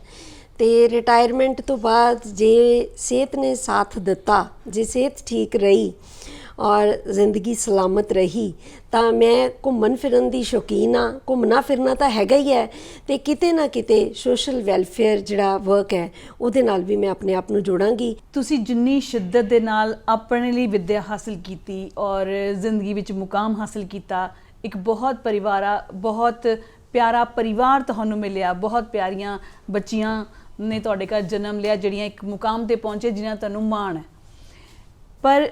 ਤੇ ਰਿਟਾਇਰਮੈਂਟ ਤੋਂ ਬਾਅਦ ਜੇ ਸਿਹਤ ਨੇ ਸਾਥ ਦਿੱਤਾ, ਜੇ ਸਿਹਤ ਠੀਕ ਰਹੀ ਔਰ ਜ਼ਿੰਦਗੀ ਸਲਾਮਤ ਰਹੀ, ਤਾਂ ਮੈਂ ਘੁੰਮਣ ਫਿਰਨ ਦੀ ਸ਼ੌਕੀਨ ਹਾਂ। ਘੁੰਮਣਾ ਫਿਰਨਾ ਤਾਂ ਹੈਗਾ ਹੀ ਹੈ, ਤੇ ਕਿਤੇ ਨਾ ਕਿਤੇ ਸੋਸ਼ਲ ਵੈਲਫੇਅਰ ਜਿਹੜਾ ਵਰਕ ਹੈ ਉਹਦੇ ਨਾਲ ਵੀ ਮੈਂ ਆਪਣੇ ਆਪ ਨੂੰ ਜੋੜਾਂਗੀ। ਤੁਸੀਂ ਜਿੰਨੀ ਸ਼ਿੱਦਤ ਦੇ ਨਾਲ ਆਪਣੇ ਲਈ ਵਿੱਦਿਆ ਹਾਸਲ ਕੀਤੀ ਔਰ ਜ਼ਿੰਦਗੀ ਵਿੱਚ ਮੁਕਾਮ ਹਾਸਲ ਕੀਤਾ, ਇੱਕ ਬਹੁਤ ਬਹੁਤ ਪਿਆਰਾ ਪਰਿਵਾਰ ਤੁਹਾਨੂੰ ਮਿਲਿਆ, ਬਹੁਤ ਪਿਆਰੀਆਂ ਬੱਚੀਆਂ ਨੇ ਤੁਹਾਡੇ ਘਰ ਜਨਮ ਲਿਆ ਜਿਹੜੀਆਂ ਇੱਕ ਮੁਕਾਮ ਤੇ ਪਹੁੰਚੇ ਜਿਨ੍ਹਾਂ ਤੁਹਾਨੂੰ ਮਾਣ ਹੈ। ਪਰ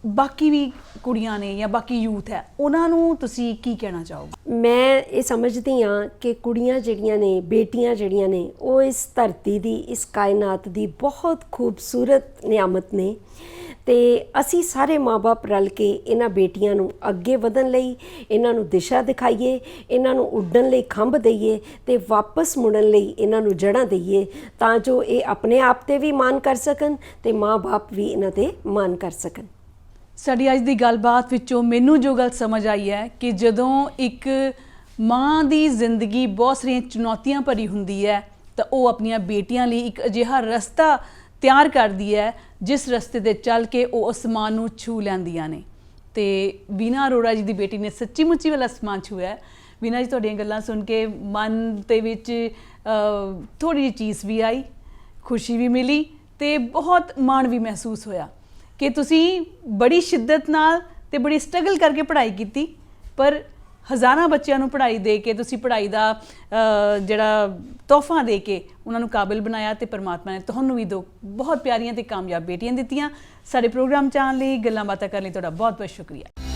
ਬਾਕੀ ਵੀ ਕੁੜੀਆਂ ਨੇ ਜਾਂ ਬਾਕੀ ਯੂਥ ਹੈ, ਉਹਨਾਂ ਨੂੰ ਤੁਸੀਂ ਕੀ ਕਹਿਣਾ ਚਾਹੋਗੇ? ਮੈਂ ਇਹ ਸਮਝਦੀ ਹਾਂ ਕਿ ਕੁੜੀਆਂ ਜਿਹੜੀਆਂ ਨੇ, ਬੇਟੀਆਂ ਜਿਹੜੀਆਂ ਨੇ, ਉਹ ਇਸ ਧਰਤੀ ਦੀ, ਇਸ ਕਾਇਨਾਤ ਦੀ ਬਹੁਤ ਖੂਬਸੂਰਤ ਨਿਆਮਤ ਨੇ। ਤੇ ਅਸੀਂ ਸਾਰੇ ਮਾਂ-ਬਾਪ ਰਲ ਕੇ ਇਹਨਾਂ ਬੇਟੀਆਂ ਨੂੰ ਅੱਗੇ ਵਧਣ ਲਈ, ਇਹਨਾਂ ਨੂੰ ਦਿਸ਼ਾ ਦਿਖਾਈਏ, ਇਹਨਾਂ ਨੂੰ ਉੱਡਣ ਲਈ ਖੰਭ ਦਈਏ ਤੇ ਵਾਪਸ ਮੁੜਨ ਲਈ ਇਹਨਾਂ ਨੂੰ ਜੜ੍ਹਾਂ ਦਈਏ, ਤਾਂ ਜੋ ਇਹ ਆਪਣੇ ਆਪ ਤੇ ਵੀ ਮਾਣ ਕਰ ਸਕਣ ਤੇ ਮਾਂ-ਬਾਪ ਵੀ ਇਹਨਾਂ ਤੇ ਮਾਣ ਕਰ ਸਕਣ। ਸਾਡੀ ਅੱਜ ਦੀ ਗੱਲਬਾਤ ਵਿੱਚੋਂ ਮੈਨੂੰ ਜੋ ਗੱਲ ਸਮਝ ਆਈ ਹੈ ਕਿ ਜਦੋਂ ਇੱਕ ਮਾਂ ਦੀ ਜ਼ਿੰਦਗੀ ਬਹੁਤ ਸਾਰੀਆਂ ਚੁਣੌਤੀਆਂ ਭਰੀ ਹੁੰਦੀ ਹੈ, ਤਾਂ ਉਹ ਆਪਣੀਆਂ ਬੇਟੀਆਂ ਲਈ ਇੱਕ ਅਜਿਹਾ ਰਸਤਾ ਤਿਆਰ ਕਰਦੀ ਹੈ ਜਿਸ ਰਸਤੇ 'ਤੇ ਚੱਲ ਕੇ ਉਹ ਅਸਮਾਨ ਨੂੰ ਛੂ ਲੈਂਦੀਆਂ ਨੇ। ਤੇ ਵੀਨਾ ਅਰੋੜਾ ਜੀ ਦੀ ਬੇਟੀ ਨੇ ਸੱਚੀ ਮੁੱਚੀ ਵਾਲਾ ਅਸਮਾਨ ਛੂਇਆ। ਵੀਨਾ ਜੀ, ਤੁਹਾਡੀਆਂ ਗੱਲਾਂ ਸੁਣ ਕੇ ਮਨ ਦੇ ਵਿੱਚ ਥੋੜ੍ਹੀ ਜਿਹੀ ਚੀਜ਼ ਵੀ ਆਈ, ਖੁਸ਼ੀ ਵੀ ਮਿਲੀ ਤੇ ਬਹੁਤ ਮਾਣ ਵੀ ਮਹਿਸੂਸ ਹੋਇਆ ਕਿ ਤੁਸੀਂ ਬੜੀ ਸ਼ਿੱਦਤ ਨਾਲ ਤੇ ਬੜੀ ਸਟਰਗਲ ਕਰਕੇ ਪੜ੍ਹਾਈ ਕੀਤੀ, ਪਰ ਹਜ਼ਾਰਾਂ ਬੱਚਿਆਂ ਨੂੰ ਪੜ੍ਹਾਈ ਦੇ ਕੇ ਤੁਸੀਂ ਪੜ੍ਹਾਈ ਦਾ ਜਿਹੜਾ ਤੋਹਫਾ ਦੇ ਕੇ ਉਹਨਾਂ ਨੂੰ ਕਾਬਿਲ ਬਣਾਇਆ ਤੇ ਪਰਮਾਤਮਾ ਨੇ ਤੁਹਾਨੂੰ ਵੀ ਦੋ ਬਹੁਤ ਪਿਆਰੀਆਂ ਤੇ ਕਾਮਯਾਬ ਬੇਟੀਆਂ ਦਿੱਤੀਆਂ। ਸਾਡੇ ਪ੍ਰੋਗਰਾਮ 'ਚ ਆਉਣ ਲਈ, ਗੱਲਾਂ ਬਾਤਾਂ ਕਰਨ ਲਈ ਤੁਹਾਡਾ ਬਹੁਤ ਬਹੁਤ ਸ਼ੁਕਰੀਆ।